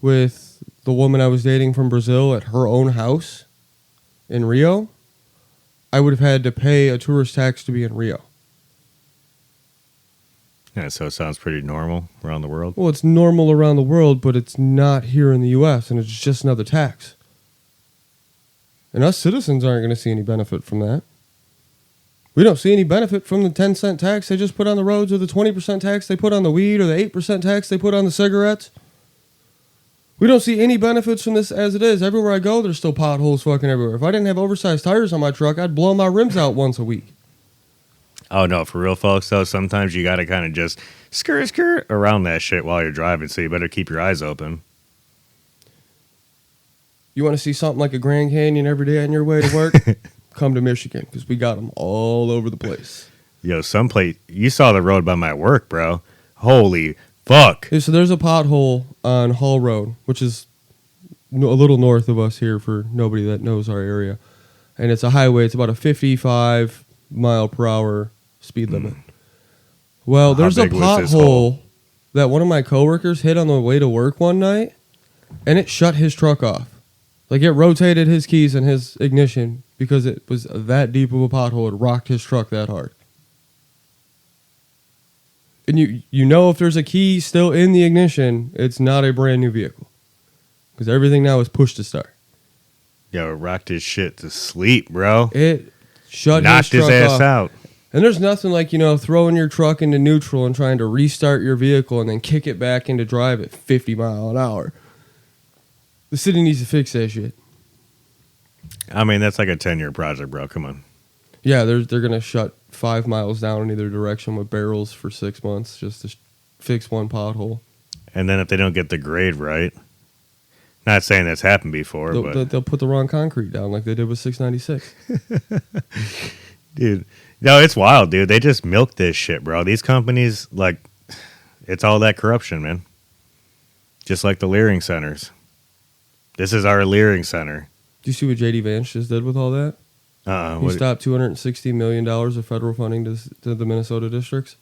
with the woman I was dating from Brazil at her own house in Rio, I would have had to pay a tourist tax to be in Rio. Yeah, so it sounds pretty normal around the world. Well, it's normal around the world, but it's not here in the U.S., and it's just another tax. And us citizens aren't going to see any benefit from that. We don't see any benefit from the 10-cent tax they just put on the roads, or the 20% tax they put on the weed, or the 8% tax they put on the cigarettes. We don't see any benefits from this as it is. Everywhere I go, there's still potholes fucking everywhere. If I didn't have oversized tires on my truck, I'd blow my rims out once a week. Oh, no, for real, folks, though, sometimes you got to kind of just skirt around that shit while you're driving, so you better keep your eyes open. You want to see something like a Grand Canyon every day on your way to work? Come to Michigan, because we got them all over the place. Yo, someplace, you saw the road by my work, bro. Holy fuck. Okay, so there's a pothole on Hall Road, which is a little north of us here for nobody that knows our area. And it's a highway. It's about a 55 mile per hour speed limit. Well, How there's a big was this hole? pothole that one of my coworkers hit on the way to work one night, and it shut his truck off. Like, it rotated his keys and his ignition because it was that deep of a pothole. It rocked his truck that hard. And you know if there's a key still in the ignition, it's not a brand new vehicle. Because everything now is push to start. Yo, it rocked his shit to sleep, bro. It shut Knocked his his truck ass off. out. And there's nothing like, throwing your truck into neutral and trying to restart your vehicle and then kick it back into drive at 50 mile an hour. The city needs to fix that shit. I mean, that's like a 10-year project, bro. Come on. Yeah, they're going to shut 5 miles down in either direction with barrels for 6 months just to fix one pothole. And then if they don't get the grade right, not saying that's happened before, but... They'll put the wrong concrete down like they did with 696. Dude, no, it's wild, dude. They just milk this shit, bro. These companies, like, it's all that corruption, man. Just like the Leering centers. This is our Leering center. Do you see what J.D. Vance just did with all that? He stopped $260 million of federal funding to the Minnesota districts.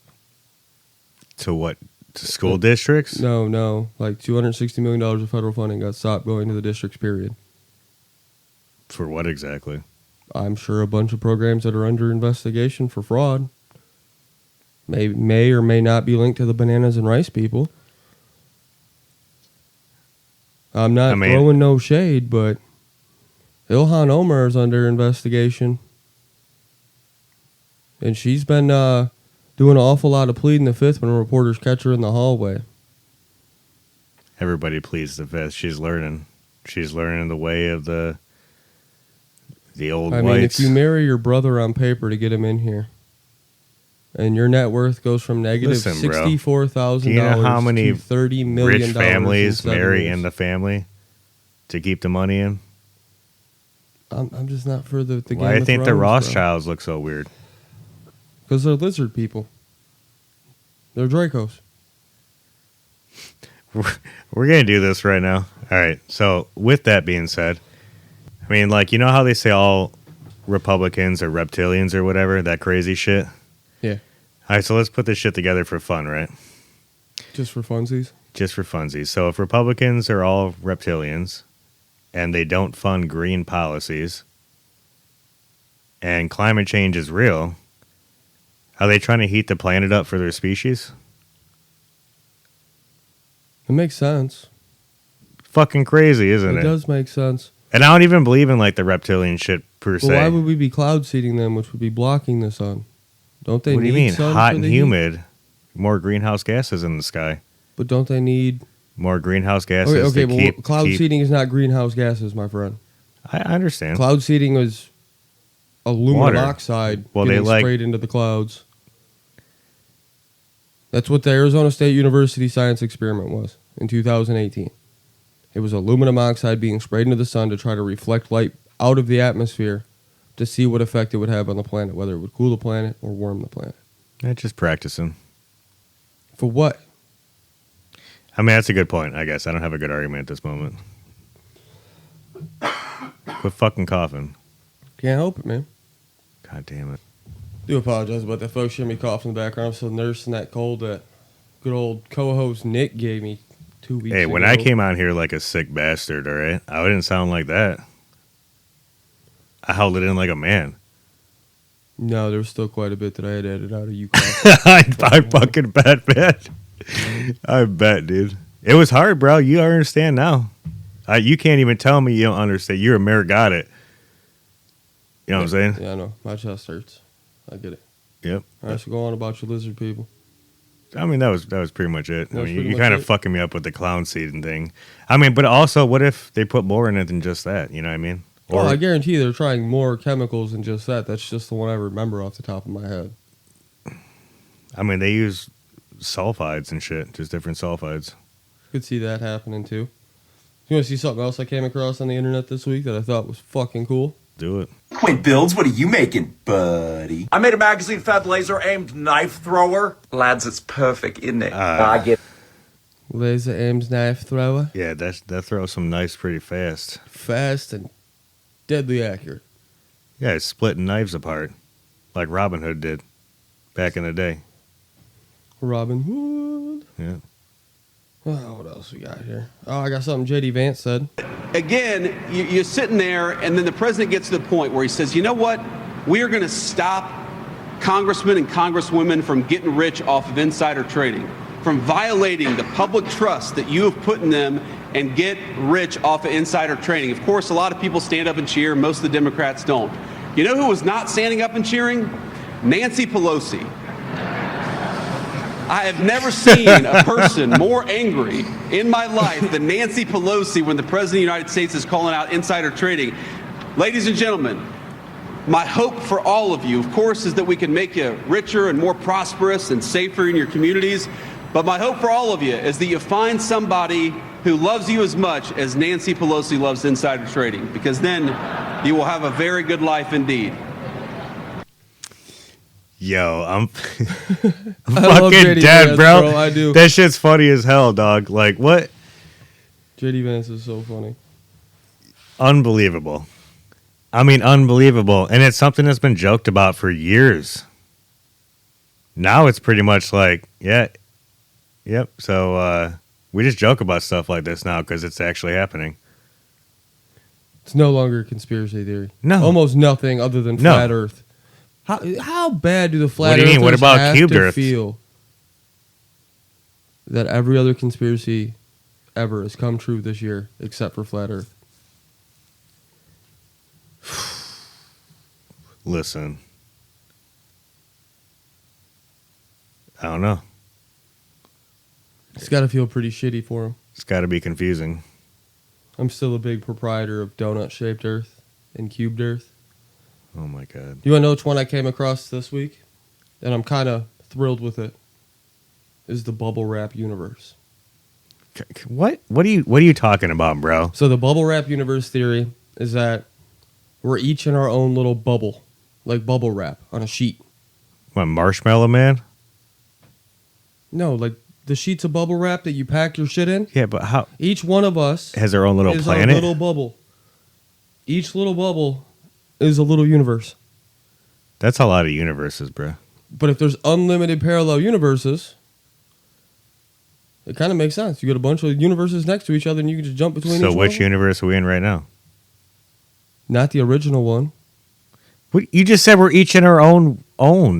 To what? To school districts? No. Like $260 million of federal funding got stopped going to the districts, period. For what exactly? I'm sure a bunch of programs that are under investigation for fraud may or may not be linked to the bananas and rice people. I'm not throwing no shade, but Ilhan Omar is under investigation. And she's been doing an awful lot of pleading the fifth when reporters catch her in the hallway. Everybody pleads the fifth. She's learning. She's learning the way of the old whites. I mean, if you marry your brother on paper to get him in here, and your net worth goes from negative $64,000 you know how many to $30 million. rich families in 7 marry years. in the family to keep the money in? I'm just not for the game Why do you of think the Thrones, Rothschilds look so weird? Because they're lizard people. They're Dracos. We're going to do this right now. All right. So with that being said, I mean, like, you know how they say all Republicans are reptilians or whatever, that crazy shit? Yeah. All right. So let's put this shit together for fun, right? Just for funsies? Just for funsies. So if Republicans are all reptilians and they don't fund green policies and climate change is real, are they trying to heat the planet up for their species? It makes sense. Fucking crazy, isn't it? It does make sense. And I don't even believe in like the reptilian shit per se. But why would we be cloud seeding them, which would be blocking the sun? Don't they What do you need mean? sun Hot for and the heat? humid. More greenhouse gases in the sky. But don't they need... More greenhouse gases Okay, to well, keep... cloud seeding is not greenhouse gases, my friend. I understand. Cloud seeding is aluminum Water. oxide Well, getting they sprayed into the clouds. That's what the Arizona State University science experiment was in 2018. It was aluminum oxide being sprayed into the sun to try to reflect light out of the atmosphere to see what effect it would have on the planet, whether it would cool the planet or warm the planet. Just practicing. For what? I mean, that's a good point, I guess. I don't have a good argument at this moment. Quit fucking coughing. Can't help it, man. God damn it. Do apologize about that, folks. Hear me cough in the background. I'm still nursing that cold that good old co-host Nick gave me 2 weeks ago. Hey, when I came out here like a sick bastard, all right? I didn't sound like that. I held it in like a man. No, there was still quite a bit that I had edited out of you coughing. I fucking bet, man. I bet, dude. It was hard, bro. You understand now. You can't even tell me you don't understand. You're a mere got it. You know what I'm saying? Yeah, I know. My chest hurts. I get it. Yep. All right, so go on about your lizard people. I mean, that was pretty much it. I That was mean, pretty you much kind of it. fucking me up with the clown seed and thing. I mean, but also, what if they put more in it than just that? You know what I mean? Oh, I guarantee they're trying more chemicals than just that. That's just the one I remember off the top of my head. I mean, they use sulfides and shit, just different sulfides. Could see that happening too. You want to see something else I came across on the internet this week that I thought was fucking cool? Do it. Quint Builds, what are you making, buddy? I made a magazine-fed laser-aimed knife thrower. Lads, it's perfect, isn't it? I get Laser aims knife thrower. Yeah, that throws some knives pretty fast. Fast and deadly accurate. Yeah, it's splitting knives apart, like Robin Hood did back in the day. Robin Hood. Yeah. Oh, what else we got here? Oh, I got something J.D. Vance said. Again, you're sitting there, and then the president gets to the point where he says, you know what? We are going to stop congressmen and congresswomen from getting rich off of insider trading, from violating the public trust that you have put in them and get rich off of insider trading. Of course, a lot of people stand up and cheer. Most of the Democrats don't. You know who was not standing up and cheering? Nancy Pelosi. I have never seen a person more angry in my life than Nancy Pelosi when the President of the United States is calling out insider trading. Ladies and gentlemen, my hope for all of you, of course, is that we can make you richer and more prosperous and safer in your communities. But my hope for all of you is that you find somebody who loves you as much as Nancy Pelosi loves insider trading, because then you will have a very good life indeed. Yo, I'm love fucking JD dead, Vance, bro. bro. I do. That shit's funny as hell, dog. Like, what? J.D. Vance is so funny. Unbelievable. I mean, unbelievable. And it's something that's been joked about for years. Now it's pretty much like, yeah, yep. So we just joke about stuff like this now because it's actually happening. It's no longer a conspiracy theory. No. Almost nothing other than flat Earth. How bad do the flat What do you mean? earthers What about have cubed to Earth? feel that every other conspiracy ever has come true this year except for flat Earth? Listen. I don't know. It's got to feel pretty shitty for him. It's got to be confusing. I'm still a big proprietor of donut-shaped Earth and cubed Earth. Oh, my God. You want to know which one I came across this week? And I'm kind of thrilled with it. Is the bubble wrap universe. What? What are you talking about, bro? So the bubble wrap universe theory is that we're each in our own little bubble, like bubble wrap on a sheet. What, Marshmallow Man? No, like the sheets of bubble wrap that you pack your shit in. Yeah, but how? Each one of us Has their own little is planet? a little bubble. Each little bubble is a little universe. That's a lot of universes, bro. But if there's unlimited parallel universes, it kind of makes sense. You got a bunch of universes next to each other and you can just jump between each So one. which universe are we in right now? Not the original one. What, you just said we're each in our own.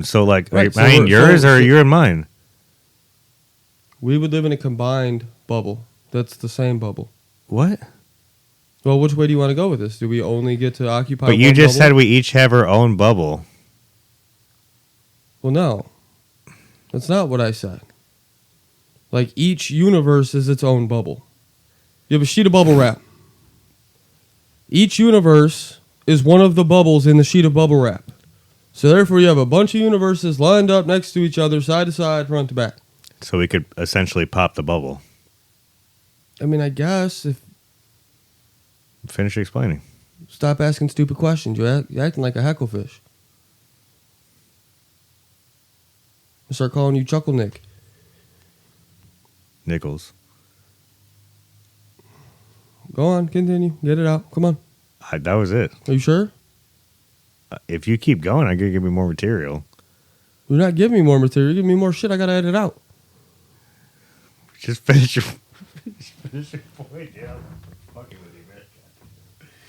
So, like, Right, am so I in we're- yours so- or you're in mine? We would live in a combined bubble. That's the same bubble. What? Well, which way do you want to go with this? Do we only get to occupy But you one just bubble? said we each have our own bubble. Well, no. That's not what I said. Like, each universe is its own bubble. You have a sheet of bubble wrap. Each universe is one of the bubbles in the sheet of bubble wrap. So therefore, you have a bunch of universes lined up next to each other, side to side, front to back. So we could essentially pop the bubble. I mean, I guess if... Finish explaining. Stop asking stupid questions. You're acting like a hecklefish. I'll start calling you Chuckle Nick. Nichols. Go on, continue. Get it out. Come on. That was it. Are you sure? If you keep going, I'm going to give you more material. You're not giving me more material. You're giving me more shit. I got to edit out. Just finish your point, yeah. Fucking with you, man.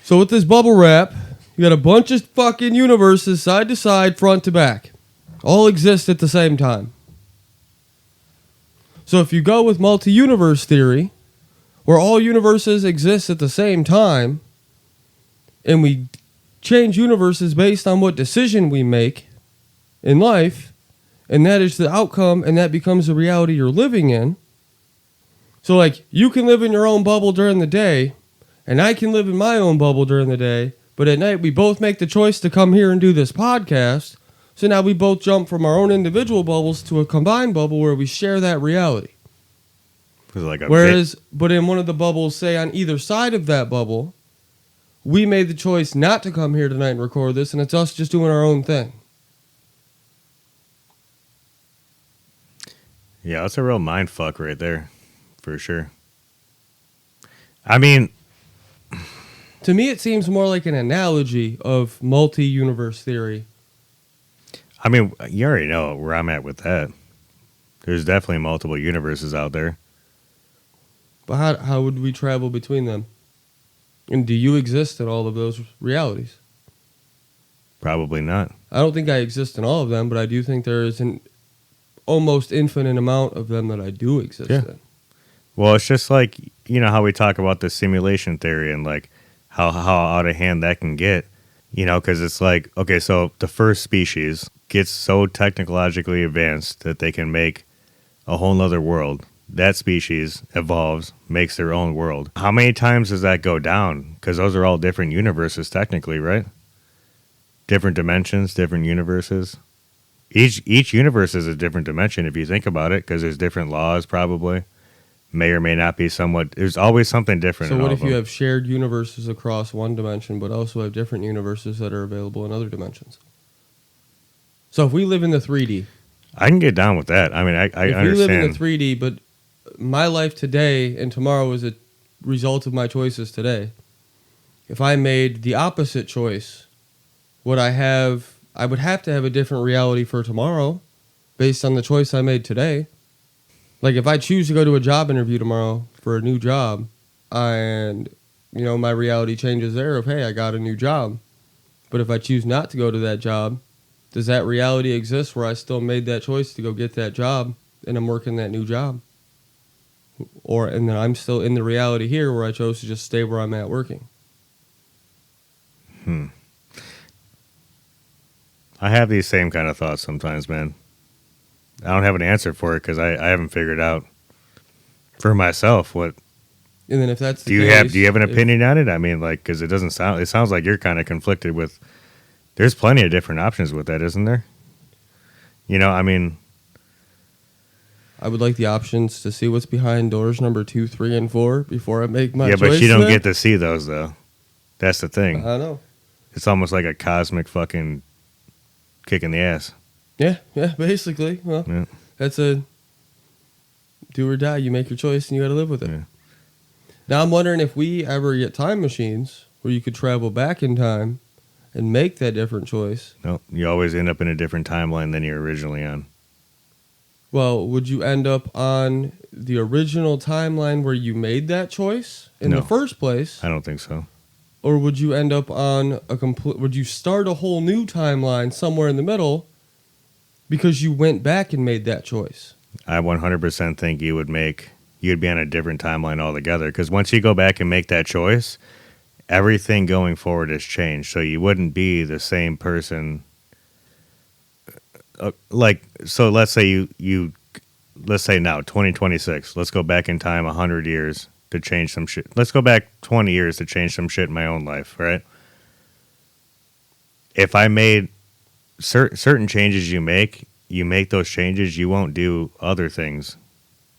So with this bubble wrap, you got a bunch of fucking universes side to side, front to back. All exist at the same time. So if you go with multi-universe theory, where all universes exist at the same time, and we change universes based on what decision we make in life, and that is the outcome, and that becomes the reality you're living in. So, like, you can live in your own bubble during the day, and I can live in my own bubble during the day, but at night we both make the choice to come here and do this podcast. So now we both jump from our own individual bubbles to a combined bubble where we share that reality. Like but in one of the bubbles, say on either side of that bubble, we made the choice not to come here tonight and record this, and it's us just doing our own thing. Yeah, that's a real mind fuck right there, for sure. I mean, to me, it seems more like an analogy of multi-universe theory. I mean, you already know where I'm at with that. There's definitely multiple universes out there. But how would we travel between them? And do you exist in all of those realities? Probably not. I don't think I exist in all of them, but I do think there is an almost infinite amount of them that I do exist in. Well, it's just like, you know, how we talk about the simulation theory and like how out of hand that can get, you know, because it's like, okay, so the first species gets so technologically advanced that they can make a whole nother world. That species evolves, makes their own world. How many times does that go down? Because those are all different universes technically, right? Different dimensions, different universes. Each universe is a different dimension if you think about it, because there's different laws probably. May or may not be somewhat. There's always something different. So what if you have shared universes across one dimension, but also have different universes that are available in other dimensions? So if we live in the 3D. I can get down with that. I mean, I understand. If we live in the 3D, but my life today and tomorrow is a result of my choices today. If I made the opposite choice, I would have to have a different reality for tomorrow based on the choice I made today. Like if I choose to go to a job interview tomorrow for a new job and, you know, my reality changes there of, hey, I got a new job. But if I choose not to go to that job, does that reality exist where I still made that choice to go get that job and I'm working that new job? And then I'm still in the reality here where I chose to just stay where I'm at working. I have these same kind of thoughts sometimes, man. I don't have an answer for it because I haven't figured out for myself what. And then if that's do you have an opinion on it? I mean, like, because it sounds like you're kind of conflicted with. There's plenty of different options with that, isn't there? You know, I mean, I would like the options to see what's behind doors number 2, 3, and 4 before I make my choice. Yeah, but you don't get to see those though. That's the thing. I know. It's almost like a cosmic fucking kick in the ass. Yeah, basically. Well, That's a do or die. You make your choice and you got to live with it. Yeah. Now I'm wondering if we ever get time machines where you could travel back in time and make that different choice. No, you always end up in a different timeline than you're originally on. Well, would you end up on the original timeline where you made that choice in the first place? I don't think so. Or would you end up on would you start a whole new timeline somewhere in the middle because you went back and made that choice? I 100% think you'd be on a different timeline altogether, because once you go back and make that choice, everything going forward has changed. So you wouldn't be the same person. So let's say let's say now 2026. Let's go back in time 100 years to change some shit. Let's go back 20 years to change some shit in my own life, right? If I made certain changes, you make those changes, you won't do other things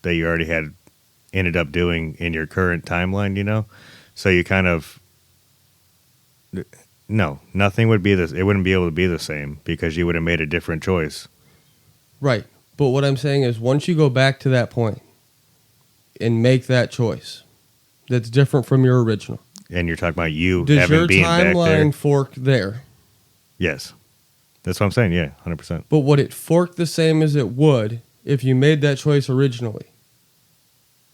that you already had ended up doing in your current timeline, you know? So you kind of, no, nothing would be this. It wouldn't be able to be the same because you would have made a different choice. Right. But what I'm saying is once you go back to that point and make that choice, that's different from your original. And you're talking about you Does having your been back there. timeline fork there? Yes. That's what I'm saying. Yeah, 100%. But would it fork the same as it would if you made that choice originally?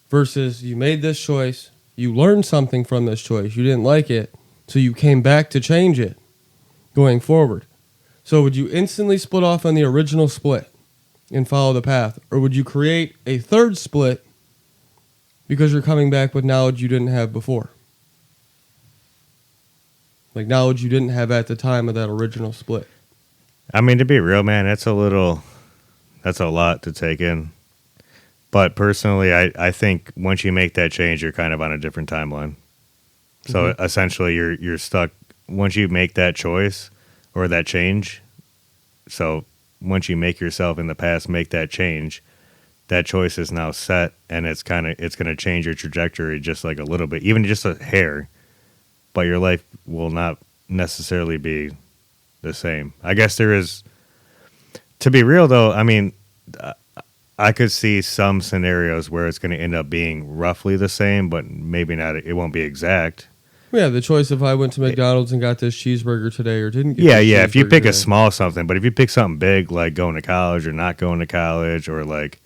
Versus you made this choice, you learned something from this choice, you didn't like it, so you came back to change it going forward. So would you instantly split off on the original split and follow the path? Or would you create a third split because you're coming back with knowledge you didn't have before? Like knowledge you didn't have at the time of that original split. I mean, to be real, man, that's a lot to take in. But personally, I think once you make that change, you're kind of on a different timeline. So essentially, you're stuck. Once you make that choice or that change, so once you make yourself in the past make that change, that choice is now set, and it's going to change your trajectory just like a little bit, even just a hair. But your life will not necessarily be the same. I guess there is, to be real though, I mean, I could see some scenarios where it's going to end up being roughly the same, but maybe not. It won't be exact. Yeah, the choice if I went to McDonald's and got this cheeseburger today or didn't get Yeah. If you pick today. a small something, but if you pick something big like going to college or not going to college, or like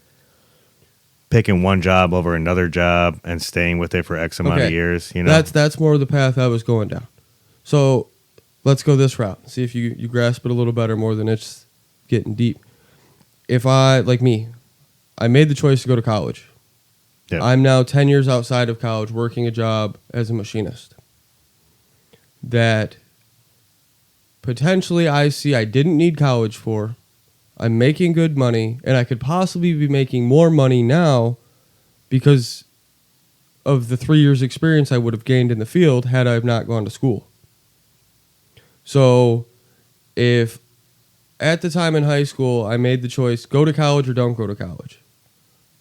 picking one job over another job and staying with it for X amount of years, you know, that's more of the path I was going down. So let's go this route. See if you grasp it a little better more than it's getting deep. If I, like me, I made the choice to go to college. Yeah. I'm now 10 years outside of college working a job as a machinist that potentially I see I didn't need college for. I'm making good money, and I could possibly be making more money now because of the 3 years experience I would have gained in the field had I have not gone to school. So if at the time in high school I made the choice, go to college or don't go to college,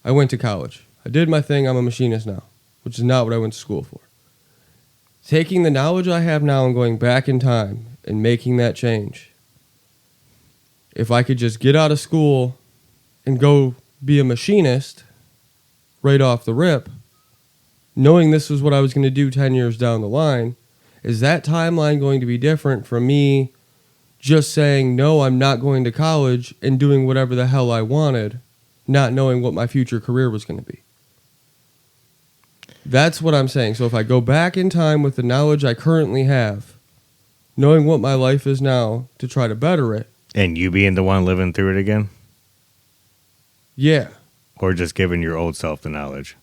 I went to college. I did my thing. I'm a machinist now, which is not what I went to school for. Taking the knowledge I have now and going back in time and making that change. If I could just get out of school and go be a machinist right off the rip, knowing this was what I was going to do 10 years down the line, is that timeline going to be different from me just saying, no, I'm not going to college and doing whatever the hell I wanted, not knowing what my future career was going to be? That's what I'm saying. So if I go back in time with the knowledge I currently have, knowing what my life is now to try to better it. and you being the one living through it again, Yeah. or just giving your old self the knowledge.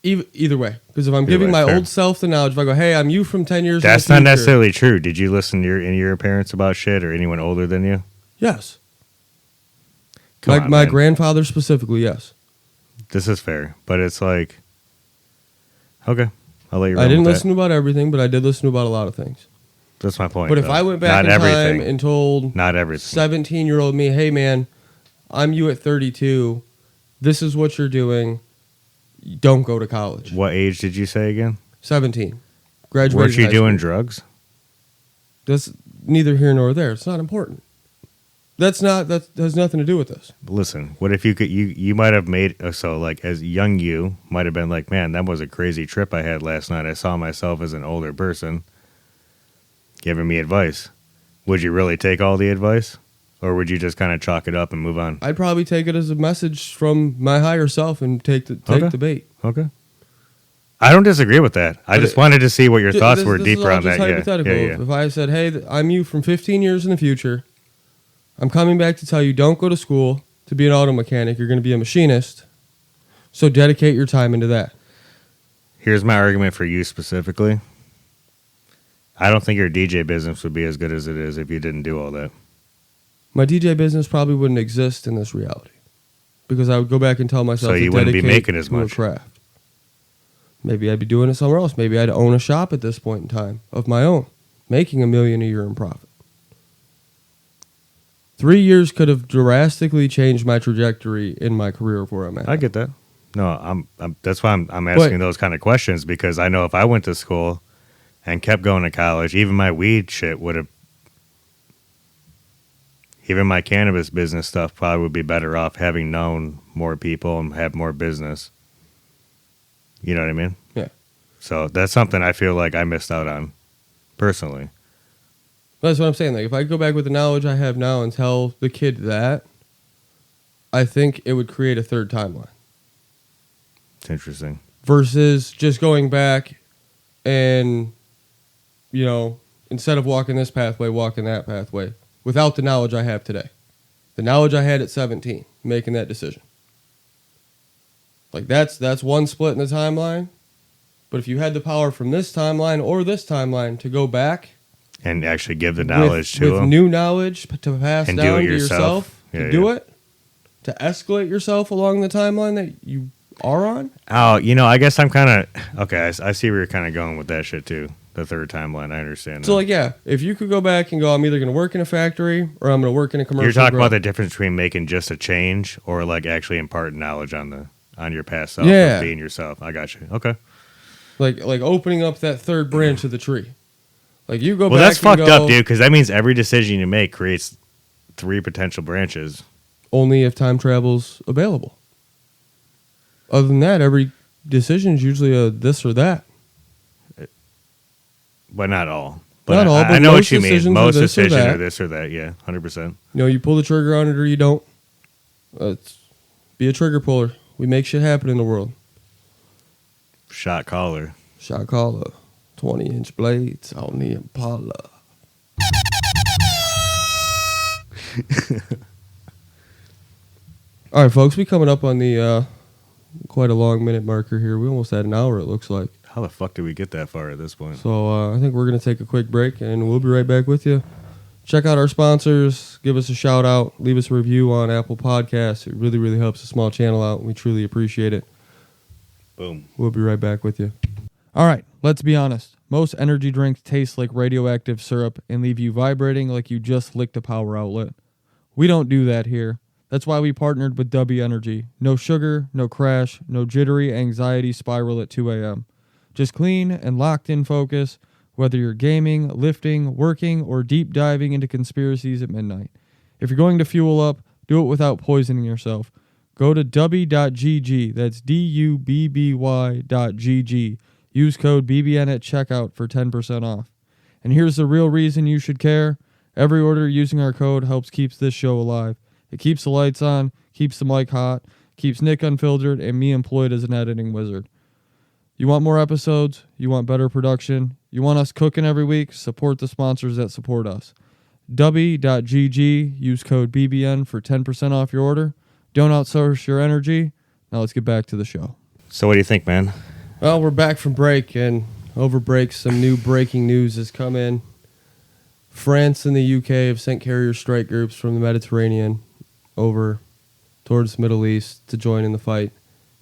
Either way. Because if I'm giving my old self the knowledge, if I go, hey, I'm you from 10 years That's in the not future. necessarily true. Did you listen to your parents about shit, or anyone older than you? Yes. Come on, My man. grandfather specifically, yes. This is fair, but it's like, okay, I'll let you. I didn't with listen about everything, but I did listen about a lot of things. That. That's my point. But if though. I went back Not in everything. time and told Not everything. 17-year-old me, hey, man, I'm you at 32. This is what you're doing. Don't go to college. What age did you say again? 17. Graduated Weren't you high doing school. drugs? That's neither here nor there. It's not important. That has nothing to do with this. Listen, what if you might have made, so like as young you might have been like, man, that was a crazy trip I had last night. I saw myself as an older person giving me advice. Would you really take all the advice? Or would you just kind of chalk it up and move on? I'd probably take it as a message from my higher self and take the bait. Okay. I don't disagree with that. I just wanted to see what your thoughts were This deeper is all on just that. hypothetical. Yeah. If I said, hey, I'm you from 15 years in the future. I'm coming back to tell you don't go to school to be an auto mechanic. You're going to be a machinist. So dedicate your time into that. Here's my argument for you specifically. I don't think your DJ business would be as good as it is if you didn't do all that. My DJ business probably wouldn't exist in this reality because I would go back and tell myself So to you wouldn't be dedicate making as to a much. craft. Maybe I'd be doing it somewhere else. Maybe I'd own a shop at this point in time of my own, making $1 million a year in profit. 3 years could have drastically changed my trajectory in my career of where I'm at. I get that. No, I'm that's why I'm asking those kind of questions, because I know if I went to school and kept going to college, even my weed shit would have, even my cannabis business stuff probably would be better off having known more people and have more business. You know what I mean? Yeah. So that's something I feel like I missed out on personally. That's what I'm saying. Like, if I go back with the knowledge I have now and tell the kid that, I think it would create a third timeline. It's interesting. Versus just going back and, instead of walking this pathway, walking that pathway without the knowledge I have today. The knowledge I had at 17, making that decision. Like, that's one split in the timeline. But if you had the power from this timeline or this timeline to go back and actually give the knowledge to with them. new knowledge to pass and down do it to yourself, Yeah, do it, to escalate yourself along the timeline that you are on. Oh, I guess I'm kind of, okay, I see where you're kind of going with that shit too. The third timeline, I understand. So, if you could go back and go, I'm either going to work in a factory or I'm going to work in a commercial. You're talking grow. about the difference between making just a change or like actually imparting knowledge on your past self, Yeah, of being yourself. I got you. Okay. Like opening up that third branch of the tree. Like, you go back. Well, that's and fucked up, dude, because that means every decision you make creates 3 potential branches. Only if time travel's available. Other than that, every decision is usually a this or that. But not all. But Not all, but I know most what you mean. decisions Most are this or decisions that. are this or that. Yeah, 100%. You pull the trigger on it or you don't. Be a trigger puller. We make shit happen in the world. Shot caller. Shot caller. 20-inch blades on the Impala. All right, folks. We coming up on the quite a long minute marker here. We almost had an hour, it looks like. How the fuck did we get that far at this point? So I think we're going to take a quick break, and we'll be right back with you. Check out our sponsors. Give us a shout out. Leave us a review on Apple Podcasts. It really, really helps a small channel out. We truly appreciate it. Boom. We'll be right back with you. All right, let's be honest. Most energy drinks taste like radioactive syrup and leave you vibrating like you just licked a power outlet. We don't do that here. That's why we partnered with W Energy. No sugar, no crash, no jittery anxiety spiral at 2 a.m. Just clean and locked in focus, whether you're gaming, lifting, working, or deep diving into conspiracies at midnight. If you're going to fuel up, do it without poisoning yourself. Go to dubby.gg, that's DUBBY.gg. Use code BBN at checkout for 10% off. And here's the real reason you should care. Every order using our code helps keep this show alive. It keeps the lights on, keeps the mic hot, keeps Nick unfiltered, and me employed as an editing wizard. You want more episodes? You want better production? You want us cooking every week? Support the sponsors that support us. Dubby.gg. Use code BBN for 10% off your order. Don't outsource your energy. Now let's get back to the show. So what do you think, man? Well, we're back from break, and over break, some new breaking news has come in. France and the UK have sent carrier strike groups from the Mediterranean over towards the Middle East to join in the fight,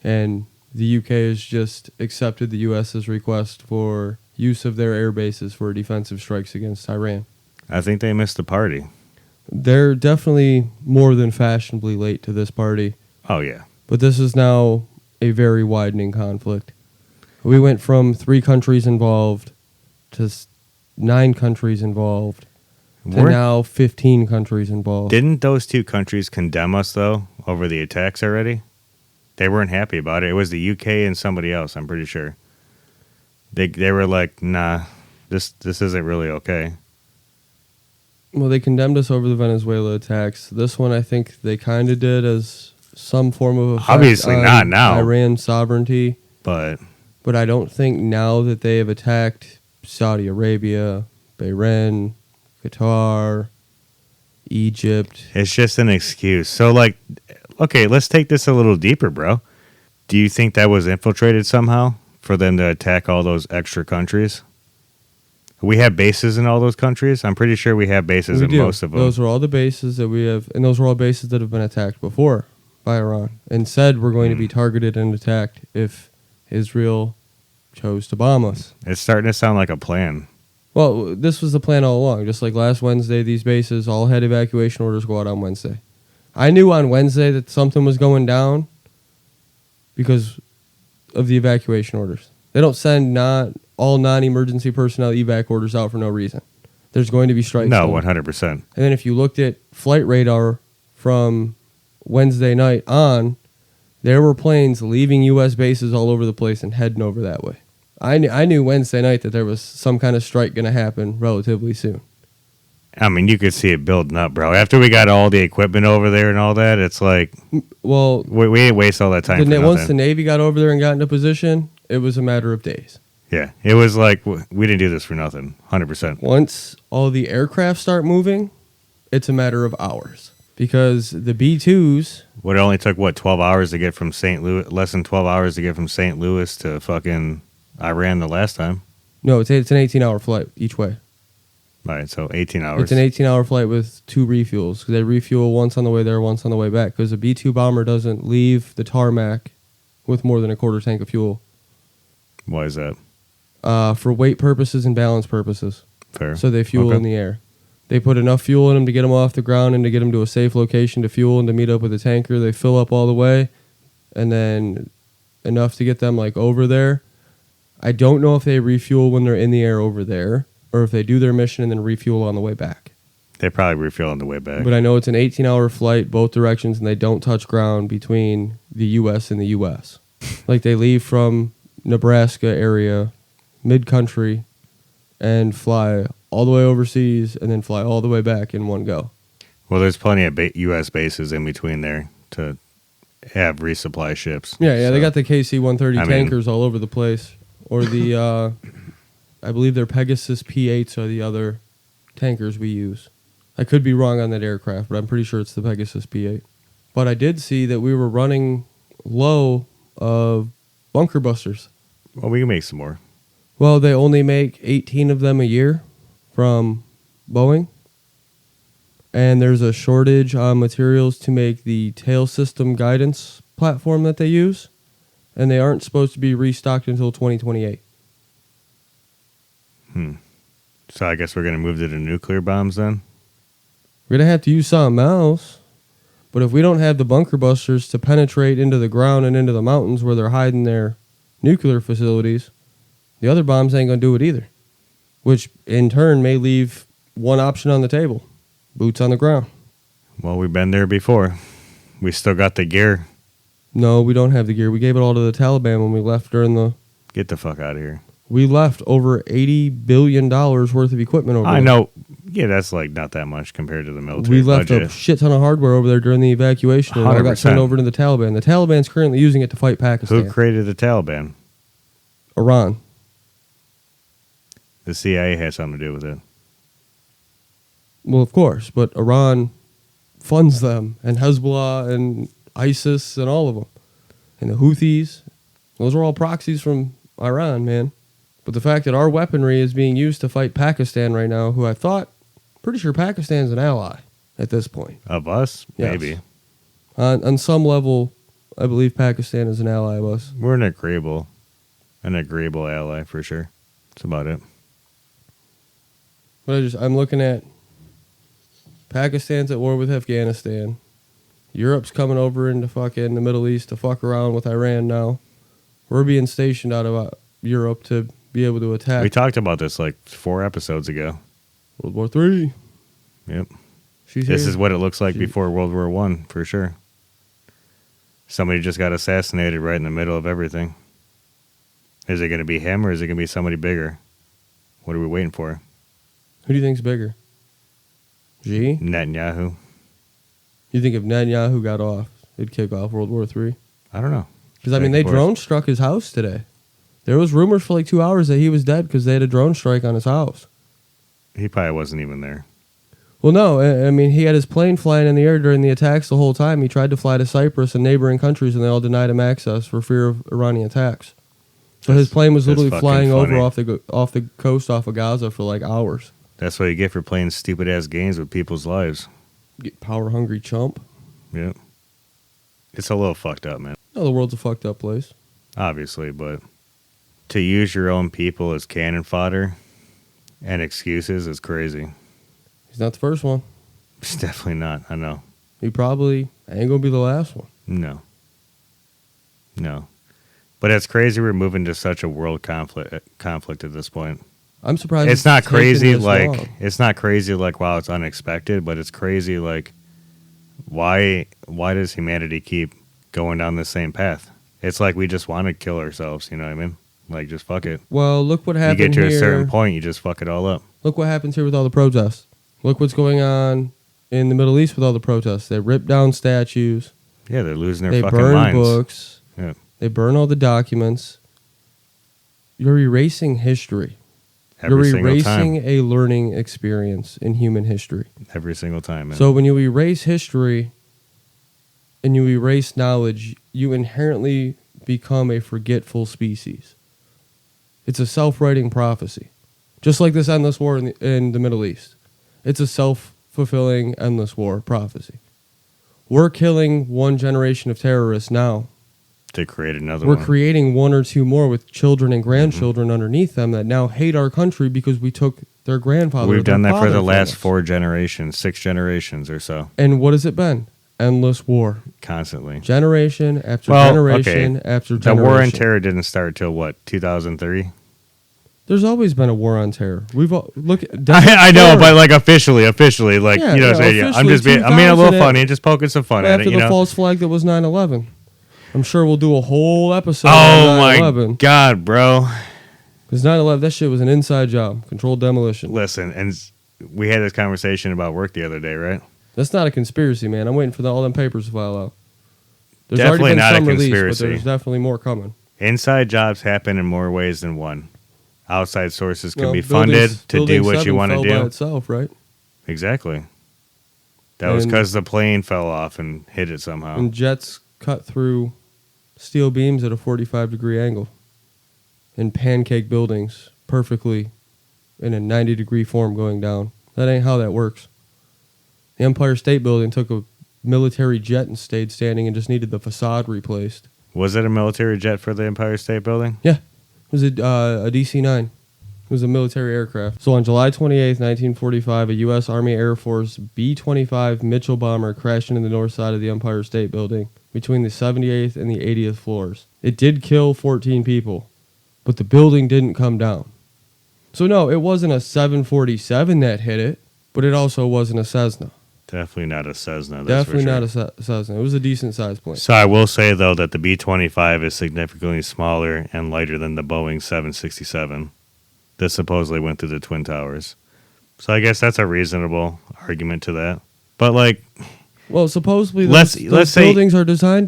and the UK has just accepted the US's request for use of their air bases for defensive strikes against Iran. I think they missed the party. They're definitely more than fashionably late to this party. Oh, yeah. But this is now a very widening conflict. We went from 3 countries involved to 9 countries involved to now 15 countries involved. Didn't those 2 countries condemn us, though, over the attacks already? They weren't happy about it. It was the UK and somebody else, I'm pretty sure. They were like, nah, this isn't really okay. Well, they condemned us over the Venezuela attacks. This one, I think they kind of did as some form of effect obviously on not now. Iran sovereignty. But I don't think now that they have attacked Saudi Arabia, Bahrain, Qatar, Egypt. it's just an excuse. So, like, okay, let's take this a little deeper, bro. Do you think that was infiltrated somehow for them to attack all those extra countries? We have bases in all those countries? I'm pretty sure we have bases in most of them. Those are all the bases that we have, and those are all bases that have been attacked before by Iran and said we're going to be targeted and attacked if Israel chose to bomb us. It's starting to sound like a plan. Well, this was the plan all along. Just like last Wednesday, these bases all had evacuation orders go out on Wednesday. I knew on Wednesday that something was going down because of the evacuation orders. They don't send all non-emergency personnel evac orders out for no reason. There's going to be strikes. No, 100%. And then if you looked at flight radar from Wednesday night on, there were planes leaving U.S. bases all over the place and heading over that way. I knew Wednesday night that there was some kind of strike going to happen relatively soon. I mean, you could see it building up, bro. After we got all the equipment over there and all that, it's like, well, we didn't waste all that time for nothing. Once the Navy got over there and got into position, it was a matter of days. Yeah, it was like, we didn't do this for nothing, 100%. Once all the aircraft start moving, it's a matter of hours. Because the B-2s... It only took, 12 hours to get from St. Louis, less than 12 hours to get from St. Louis to fucking Iran the last time. No, it's an 18-hour flight each way. All right, so 18 hours. It's an 18-hour flight with 2 refuels. 'Cause they refuel once on the way there, once on the way back. Because a B-2 bomber doesn't leave the tarmac with more than a quarter tank of fuel. Why is that? For weight purposes and balance purposes. Fair. So they fuel in the air. They put enough fuel in them to get them off the ground and to get them to a safe location to fuel and to meet up with the tanker. They fill up all the way, and then enough to get them like over there. I don't know if they refuel when they're in the air over there, or if they do their mission and then refuel on the way back. They probably refuel on the way back. But I know it's an 18-hour flight both directions, and they don't touch ground between the U.S. and the U.S. Like they leave from Nebraska area, mid-country, and fly all the way overseas and then fly all the way back in one go. Well, there's plenty of U.S. bases in between there to have resupply ships. Yeah, they got the KC-130 tankers all over the place. Or the, I believe they're Pegasus P-8s are the other tankers we use. I could be wrong on that aircraft, but I'm pretty sure it's the Pegasus P-8. But I did see that we were running low of bunker busters. Well, we can make some more. Well, they only make 18 of them a year from Boeing. And there's a shortage on materials to make the tail system guidance platform that they use. And they aren't supposed to be restocked until 2028. So I guess we're going to move to the nuclear bombs then? We're going to have to use something else. But if we don't have the bunker busters to penetrate into the ground and into the mountains where they're hiding their nuclear facilities, the other bombs ain't going to do it either. Which, in turn, may leave one option on the table. Boots on the ground. Well, we've been there before. We still got the gear. No, we don't have the gear. We gave it all to the Taliban when we left during the... Get the fuck out of here. We left over $80 billion worth of equipment over there. I know. Yeah, that's like not that much compared to the military We left budget. a shit ton of hardware over there during the evacuation, and it got turned over to the Taliban. The Taliban's currently using it to fight Pakistan. Who created the Taliban? Iran. The CIA had something to do with it. Well, of course, but Iran funds them, and Hezbollah, and ISIS, and all of them. And the Houthis. Those are all proxies from Iran, man. But the fact that our weaponry is being used to fight Pakistan right now, who I thought, pretty sure Pakistan's an ally at this point. Of us? Yes. Maybe. On some level, I believe Pakistan is an ally of us. We're an agreeable ally for sure. That's about it. But I'm looking at Pakistan's at war with Afghanistan. Europe's coming over into fucking the Middle East to fuck around with Iran now. We're being stationed out of Europe to be able to attack. We talked about this like 4 episodes ago. World War III. Yep. She's This here. is what it looks like before World War I, for sure. Somebody just got assassinated right in the middle of everything. Is it going to be him or is it going to be somebody bigger? What are we waiting for? Who do you think's bigger? G? Netanyahu. You think if Netanyahu got off, it'd kick off World War III? I don't know. Because, I mean, they drone struck his house today. There was rumors for like 2 hours that he was dead because they had a drone strike on his house. He probably wasn't even there. Well, no. I mean, he had his plane flying in the air during the attacks the whole time. He tried to fly to Cyprus and neighboring countries, and they all denied him access for fear of Iranian attacks. So his plane was literally flying over off the coast off of Gaza for like hours. That's what you get for playing stupid-ass games with people's lives. Get power-hungry chump. Yep. It's a little fucked up, man. No, the world's a fucked up place. Obviously, but to use your own people as cannon fodder and excuses is crazy. He's not the first one. It's definitely not. I know. He probably ain't going to be the last one. No. But it's crazy we're moving to such a world conflict at this point. I'm surprised it's not crazy like long. It's not crazy like wow, it's unexpected, but it's crazy like why does humanity keep going down the same path? It's like we just want to kill ourselves, you know what I mean? Like, just fuck it. Well, look what You happened get to here. a certain point, you just fuck it all up. Look what happens here with all the protests. Look what's going on in the Middle East with all the protests. They rip down statues. Yeah, they're losing their They fucking burn minds. books. Yeah. They burn all the documents. You're erasing history. Every You're single erasing time. a learning experience in human history. Every single time, man. So when you erase history and you erase knowledge, you inherently become a forgetful species. It's a self-writing prophecy. Just like this endless war in the Middle East. It's a self-fulfilling endless war prophecy. We're killing one generation of terrorists now. to create another We're one. creating one or two more with children and grandchildren underneath them that now hate our country because we took their grandfather. We've or their done that for father the from last us. 4 generations, 6 generations or so, And what has it been? Endless war. constantly. Generation after Well, generation okay. after The generation. war on terror didn't start till what, 2003? There's always been a war on terror. Look. I know, but like officially, like Yeah, you know, yeah, say, I'm officially just being a little 2000 funny, just poking some fun at after it. You the know. false flag that was 9/11. I'm sure we'll do a whole episode Oh on my 9/11. god, bro! Because 9/11, that shit was an inside job, controlled demolition. Listen, and we had this conversation about work the other day, right? That's not a conspiracy, man. I'm waiting for all them papers to file out. There's Definitely already been not a some released, but conspiracy. there's definitely more coming. Inside jobs happen in more ways than one. Outside sources can Well, be funded Buildings- to do Building what you 7 want to fell do. by itself, right? Exactly. That was And- because the plane fell off and hit it somehow. And jets cut through steel beams at a 45-degree angle and pancake buildings perfectly in a 90-degree form going down. That ain't how that works. The Empire State Building took a military jet and stayed standing and just needed the facade replaced. Was it a military jet for the Empire State Building? Yeah, it was a DC-9. It was a military aircraft. So on July 28th, 1945, a U.S. Army Air Force B-25 Mitchell bomber crashed into the north side of the Empire State Building between the 78th and the 80th floors. It did kill 14 people, but the building didn't come down. So no, it wasn't a 747 that hit it, but it also wasn't a Cessna. Definitely not a Cessna. That's Definitely for sure. not a Cessna. It was a decent-sized plane. So I will say, though, that the B-25 is significantly smaller and lighter than the Boeing 767 that supposedly went through the Twin Towers. So I guess that's a reasonable argument to that. But, like, Well, supposedly Let's those say- buildings are designed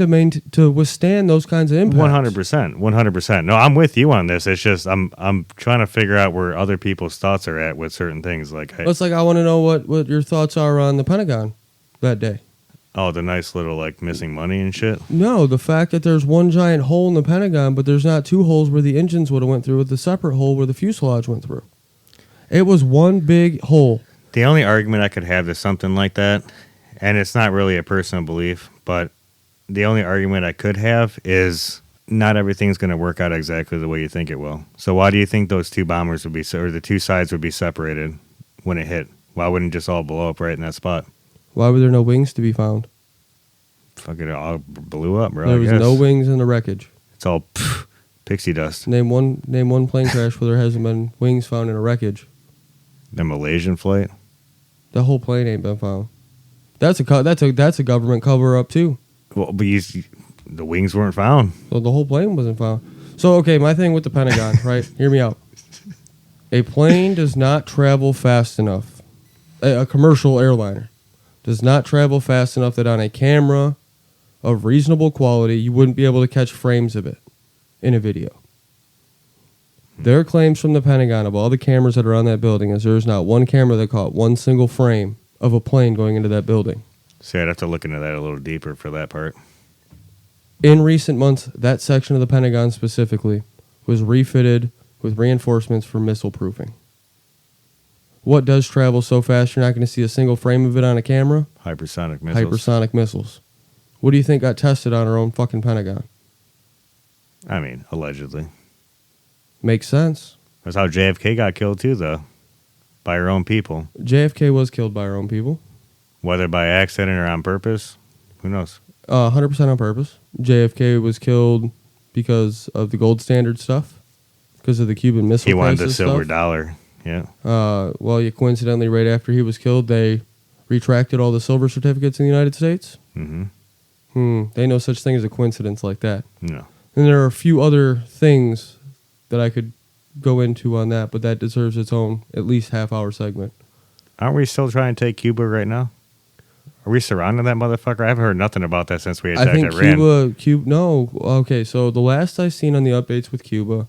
to withstand those kinds of impacts. 100%. No, I'm with you on this. It's just I'm trying to figure out where other people's thoughts are at with certain things. Like, It's like I want to know what your thoughts are on the Pentagon that day. oh, the nice little, like, missing money and shit. No, the fact that there's one giant hole in the Pentagon, but there's not two holes where the engines would have went through with the separate hole where the fuselage went through. It was one big hole. The only argument I could have to something like that, and it's not really a personal belief, but the only argument I could have is not everything's going to work out exactly the way you think it will. So why do you think those two bombers would be, or the two sides would be separated when it hit? Why wouldn't it just all blow up right in that spot? Why were there no wings to be found? Fuck it, all blew up, bro. There I was guess. no wings in the wreckage. It's all pixie dust. Name one plane crash where there hasn't been wings found in a wreckage. The Malaysian flight. The whole plane ain't been found. That's a government cover up too. Well, but the wings weren't found. So the whole plane wasn't found. So okay, my thing with the Pentagon, right? Hear me out. A plane does not travel fast enough. A commercial airliner does not travel fast enough that on a camera of reasonable quality you wouldn't be able to catch frames of it in a video. Their claims from the Pentagon of all the cameras that are on that building is there's not one camera that caught one single frame of a plane going into that building. See, I'd have to look into that a little deeper for that part. In recent months, that section of the Pentagon specifically was refitted with reinforcements for missile proofing. What does travel so fast you're not going to see a single frame of it on a camera? Hypersonic missiles. Hypersonic missiles. What do you think got tested on our own fucking Pentagon? I mean, allegedly. Makes sense. That's how JFK got killed too, though. By our own people. JFK was killed by our own people. Whether by accident or on purpose, who knows? 100% on purpose. JFK was killed because of the gold standard stuff, because of the Cuban Missile He wanted the Crisis silver stuff. dollar. Yeah. Coincidentally, right after he was killed, they retracted all the silver certificates in the United States. Mm-hmm. They know such thing as a coincidence like that. No. And there are a few other things that I could go into on that, but that deserves its own at least half-hour segment. Aren't we still trying to take Cuba right now? Are we surrounding that motherfucker? I haven't heard nothing about that since we attacked I think Iran. no. Okay, so the last I seen on the updates with Cuba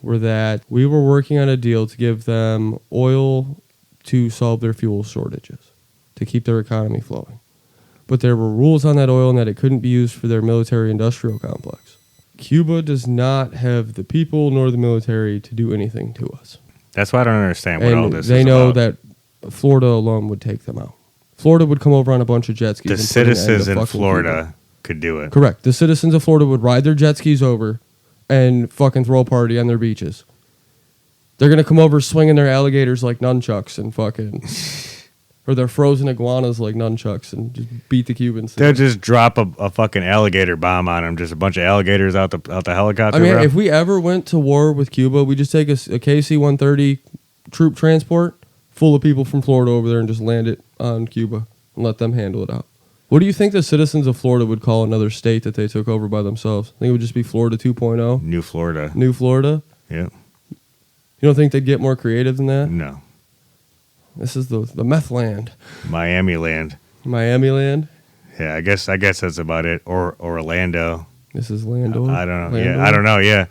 were that we were working on a deal to give them oil to solve their fuel shortages, to keep their economy flowing. But there were rules on that oil and that it couldn't be used for their military-industrial complex. Cuba does not have the people nor the military to do anything to us. That's why I don't understand what all this is about. They know that Florida alone would take them out. Florida would come over on a bunch of jet skis. The citizens in Florida could do it. Correct. The citizens of Florida would ride their jet skis over and fucking throw a party on their beaches. They're going to come over swinging their alligators like nunchucks and fucking... or their frozen iguanas like nunchucks and just beat the Cubans. They'll just drop a fucking alligator bomb on them. Just a bunch of alligators out the helicopter. I mean, bro. if we ever went to war with Cuba, we just take a KC-130 troop transport full of people from Florida over there and just land it on Cuba and let them handle it out. What do you think the citizens of Florida would call another state that they took over by themselves? I think it would just be Florida 2.0? New Florida. New Florida? Yeah. You don't think they'd get more creative than that? No. This is the meth land. Miami land. Miami land? Yeah, I guess that's about it. Or Orlando. This is Lando. I don't know. Lando? Yeah, I don't know. Yeah.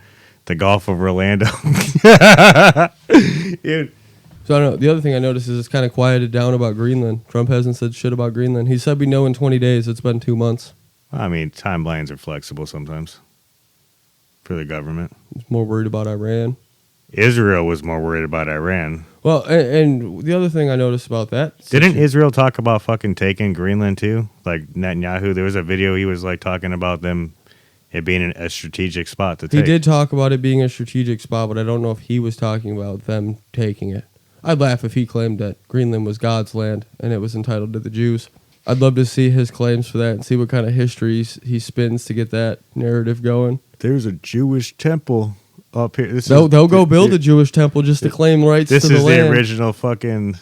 The Gulf of Orlando. Dude. So I don't know. The other thing I noticed is it's kind of quieted down about Greenland. Trump hasn't said shit about Greenland. He said we know in 20 days. It's been 2 months. I mean, timelines are flexible sometimes for the government. He's more worried about Iran. Israel was more worried about Iran. Well, and the other thing I noticed about that... Didn't Israel talk about fucking taking Greenland too? Like Netanyahu, there was a video he was like talking about them, it being a strategic spot to take. He did talk about it being a strategic spot, but I don't know if he was talking about them taking it. I'd laugh if he claimed that Greenland was God's land and it was entitled to the Jews. I'd love to see his claims for that and see what kind of history he spins to get that narrative going. There's a Jewish temple up here. They'll go build a Jewish temple just to claim rights to the land. This is the original fucking,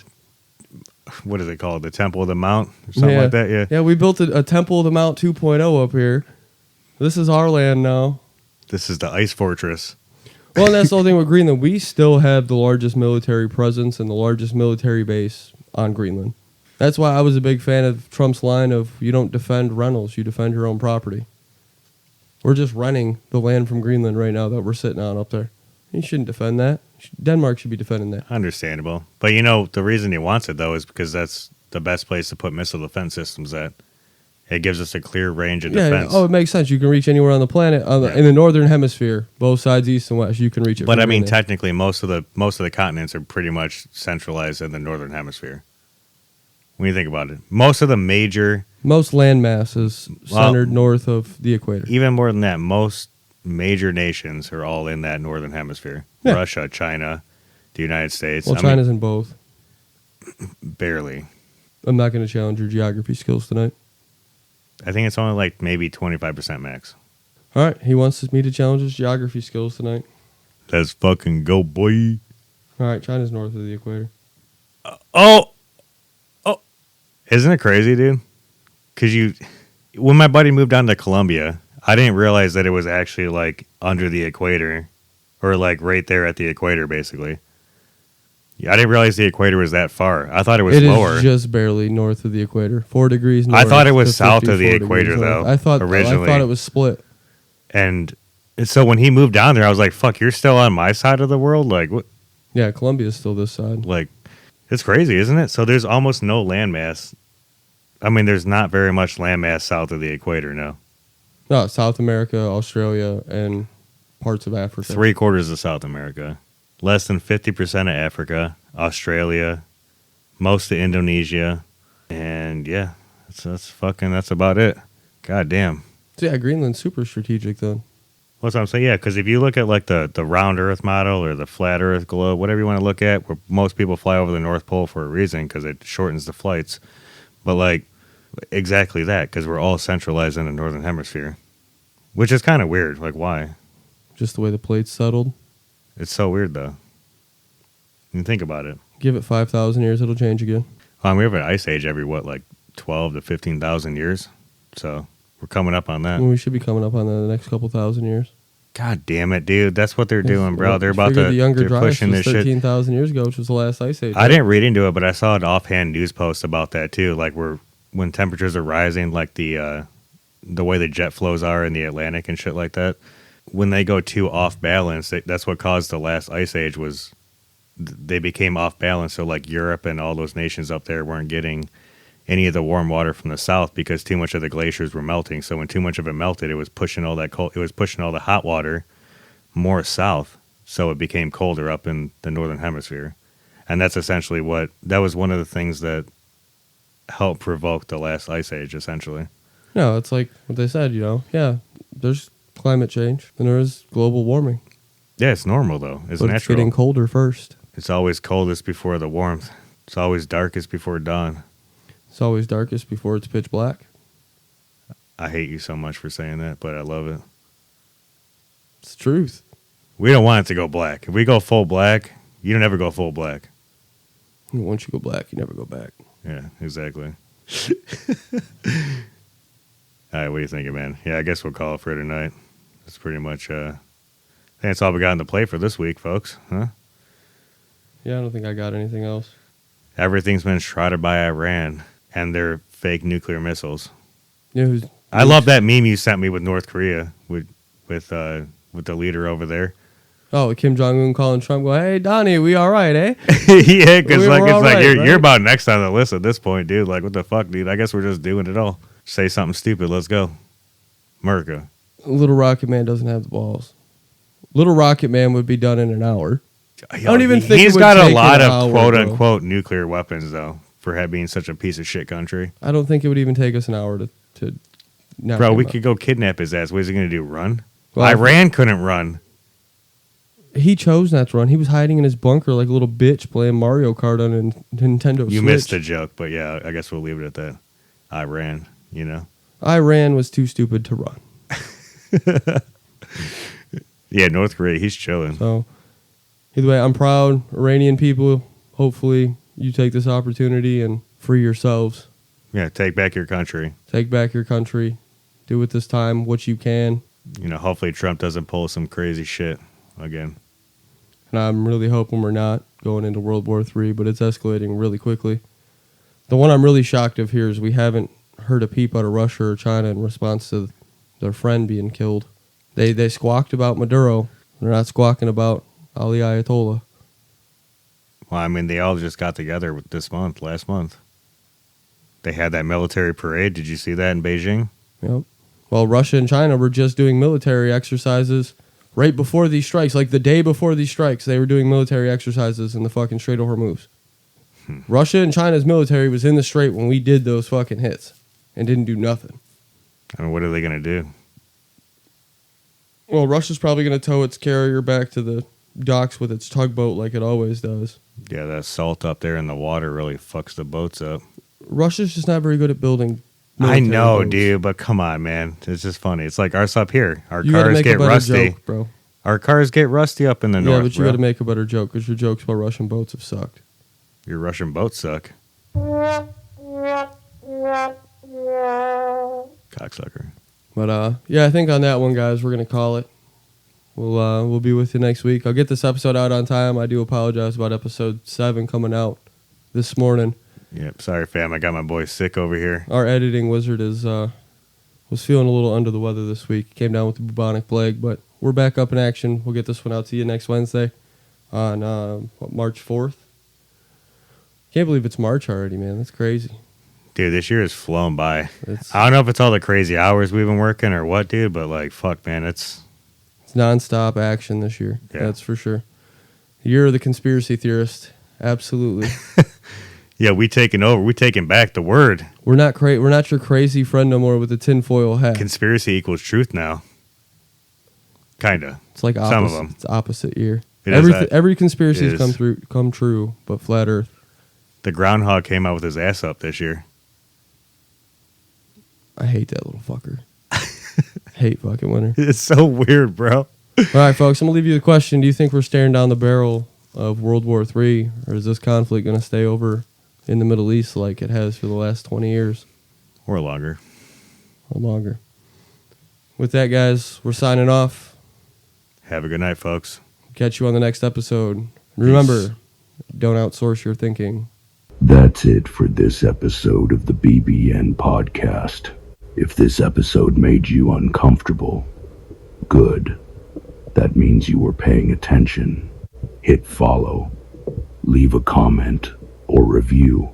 what is it called? The Temple of the Mount or something like that? Yeah. Yeah, we built a Temple of the Mount 2.0 up here. This is our land now. This is the ice fortress. Well, and that's the whole thing with Greenland. We still have the largest military presence and the largest military base on Greenland. That's why I was a big fan of Trump's line of, you don't defend rentals, you defend your own property. We're just renting the land from Greenland right now that we're sitting on up there. You shouldn't defend that. Denmark should be defending that. Understandable. But you know, the reason he wants it, though, is because that's the best place to put missile defense systems at. It gives us a clear range of defense. Oh, it makes sense. You can reach anywhere on the planet. In the northern hemisphere, both sides, east and west, you can reach it. But I mean, technically, most of the continents are pretty much centralized in the northern hemisphere. When you think about it, most landmass is centered north of the equator. Even more than that, most major nations are all in that northern hemisphere. Yeah. Russia, China, the United States. Well, China's in both. Barely. I'm not going to challenge your geography skills tonight. I think it's only like maybe 25% max. All right. He wants me to challenge his geography skills tonight. Let's fucking go, boy. All right. China's north of the equator. Isn't it crazy, dude? Because when my buddy moved down to Colombia, I didn't realize that it was actually like under the equator or like right there at the equator, basically. I didn't realize the equator was that far. I thought it was lower. It is just barely north of the equator. 4 degrees north. I thought it was south of the equator, though, originally. I thought it was split. And so when he moved down there, I was like, fuck, you're still on my side of the world? Like, what? Yeah, Colombia's still this side. Like, it's crazy, isn't it? So there's almost no landmass. I mean, there's not very much landmass south of the equator, no. No, South America, Australia, and parts of Africa. 3/4 of South America. Less than 50% of Africa, Australia, most of Indonesia, and yeah, that's about it. God damn. So yeah, Greenland's super strategic then. What's what I'm saying? Yeah, because if you look at like the round Earth model or the flat Earth globe, whatever you want to look at, where most people fly over the North Pole for a reason because it shortens the flights. But like exactly that, because we're all centralized in the Northern Hemisphere, which is kind of weird. Like why? Just the way the plates settled. It's so weird, though. You think about it. Give it 5,000 years, it'll change again. We have an ice age every, 12 to 15,000 years? So we're coming up on that. Well, we should be coming up on that in the next couple thousand years. God damn it, dude. That's what they're doing, bro. They're the Younger they're Dryas pushing was this shit. 13,000 years ago, which was the last ice age. I didn't read into it, but I saw an offhand news post about that too. Like when temperatures are rising, like the way the jet flows are in the Atlantic and shit like that. When they go too off balance, that's what caused the last ice age. Was they became off balance. So like Europe and all those nations up there weren't getting any of the warm water from the south because too much of the glaciers were melting. So when too much of it melted, it was pushing all that cold. It was pushing all the hot water more south. So it became colder up in the northern hemisphere. And that's essentially that was one of the things that helped provoke the last ice age, essentially. No, it's like what they said, yeah, there's climate change and there is global warming. Yeah, it's normal, though. It's but natural. It's getting colder first. It's always coldest before the warmth. It's always darkest before dawn. It's always darkest before it's pitch black. I hate you so much for saying that, but I love it. It's the truth. We don't want it to go black. If we go full black, you don't ever go full black. Once you go black, you never go back. Yeah, exactly. All right, what are you thinking, man? Yeah, I guess we'll call it for tonight. That's pretty much, I think that's all we got on the plate for this week, folks. Huh? Yeah, I don't think I got anything else. Everything's been shrouded by Iran and their fake nuclear missiles. Yeah, I love that meme you sent me with North Korea with the leader over there. Oh, Kim Jong-un calling Trump, go, hey, Donnie, we all right, eh? Yeah, because right? You're about next on the list at this point, dude. Like, what the fuck, dude? I guess we're just doing it all. Say something stupid. Let's go. America. Little Rocket Man doesn't have the balls. Little Rocket Man would be done in an hour. I don't even think he's got a lot of quote-unquote nuclear weapons, though, for being such a piece of shit country. I don't think it would even take us an hour to knock Bro, him we out. could go kidnap his ass. What is he going to do, run? Well, Iran couldn't run. He chose not to run. He was hiding in his bunker like a little bitch playing Mario Kart on a Nintendo Switch. You missed the joke, but yeah, I guess we'll leave it at that. Iran, you know? Iran was too stupid to run. Yeah, North Korea, he's chilling. So, either way, I'm proud. Iranian people, hopefully you take this opportunity and free yourselves. Yeah, take back your country. Take back your country. Do with this time what you can. You know, hopefully Trump doesn't pull some crazy shit again. And I'm really hoping we're not going into World War III, but it's escalating really quickly. The one I'm really shocked of here is we haven't heard a peep out of Russia or China in response to their friend being killed. They squawked about Maduro. They're not squawking about Ali Ayatollah. Well, I mean, they all just got together last month. They had that military parade. Did you see that in Beijing? Yep. Well, Russia and China were just doing military exercises right before these strikes. Like the day before these strikes, they were doing military exercises in the fucking Strait of Hormuz. Russia and China's military was in the strait when we did those fucking hits and didn't do nothing. I mean, what are they going to do? Well, Russia's probably going to tow its carrier back to the docks with its tugboat like it always does. Yeah, that salt up there in the water really fucks the boats up. Russia's just not very good at building I know, boats. dude, but come on, man. It's just funny. It's like ours up here. Our You gotta cars make a get better rusty. joke, bro. Our cars get rusty up in the north, Yeah, but you bro. got to make a better joke because your jokes about Russian boats have sucked. Your Russian boats suck. Cocksucker. But yeah, I think on that one, guys, we're gonna call it. We'll be with you next week. I'll get this episode out on time. I do apologize about episode 7 coming out this morning. Yep, sorry, fam. I got my boy sick over here. Our editing wizard was feeling a little under the weather this week. Came down with the bubonic plague, but we're back up in action. We'll get this one out to you next Wednesday on March 4th. Can't believe it's March already, man. That's crazy. Dude, this year has flown by. I don't know if it's all the crazy hours we've been working or what, dude, but like, fuck, man, it's nonstop action this year. Yeah. That's for sure. You're the conspiracy theorist. Absolutely. Yeah, we taking over. We taking back the word. We're not your crazy friend no more with the tinfoil hat. Conspiracy equals truth now. Kinda. It's like opposite. Some of them. It's opposite year. It is Every conspiracy it has is. come true, but flat Earth. The groundhog came out with his ass up this year. I hate that little fucker. Hate fucking winter. It's so weird, bro. All right, folks. I'm gonna leave you the question: do you think we're staring down the barrel of World War III, or is this conflict gonna stay over in the Middle East like it has for the last 20 years Or longer. or longer? With that, guys, we're signing off. Have a good night, folks. Catch you on the next episode. Remember, don't outsource your thinking. That's it for this episode of the BBN Podcast. If this episode made you uncomfortable, good. That means you were paying attention. Hit follow, leave a comment or review,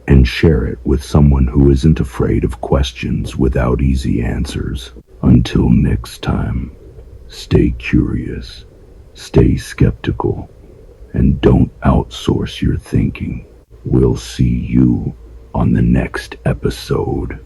and share it with someone who isn't afraid of questions without easy answers. Until next time, stay curious, stay skeptical, and don't outsource your thinking. We'll see you on the next episode.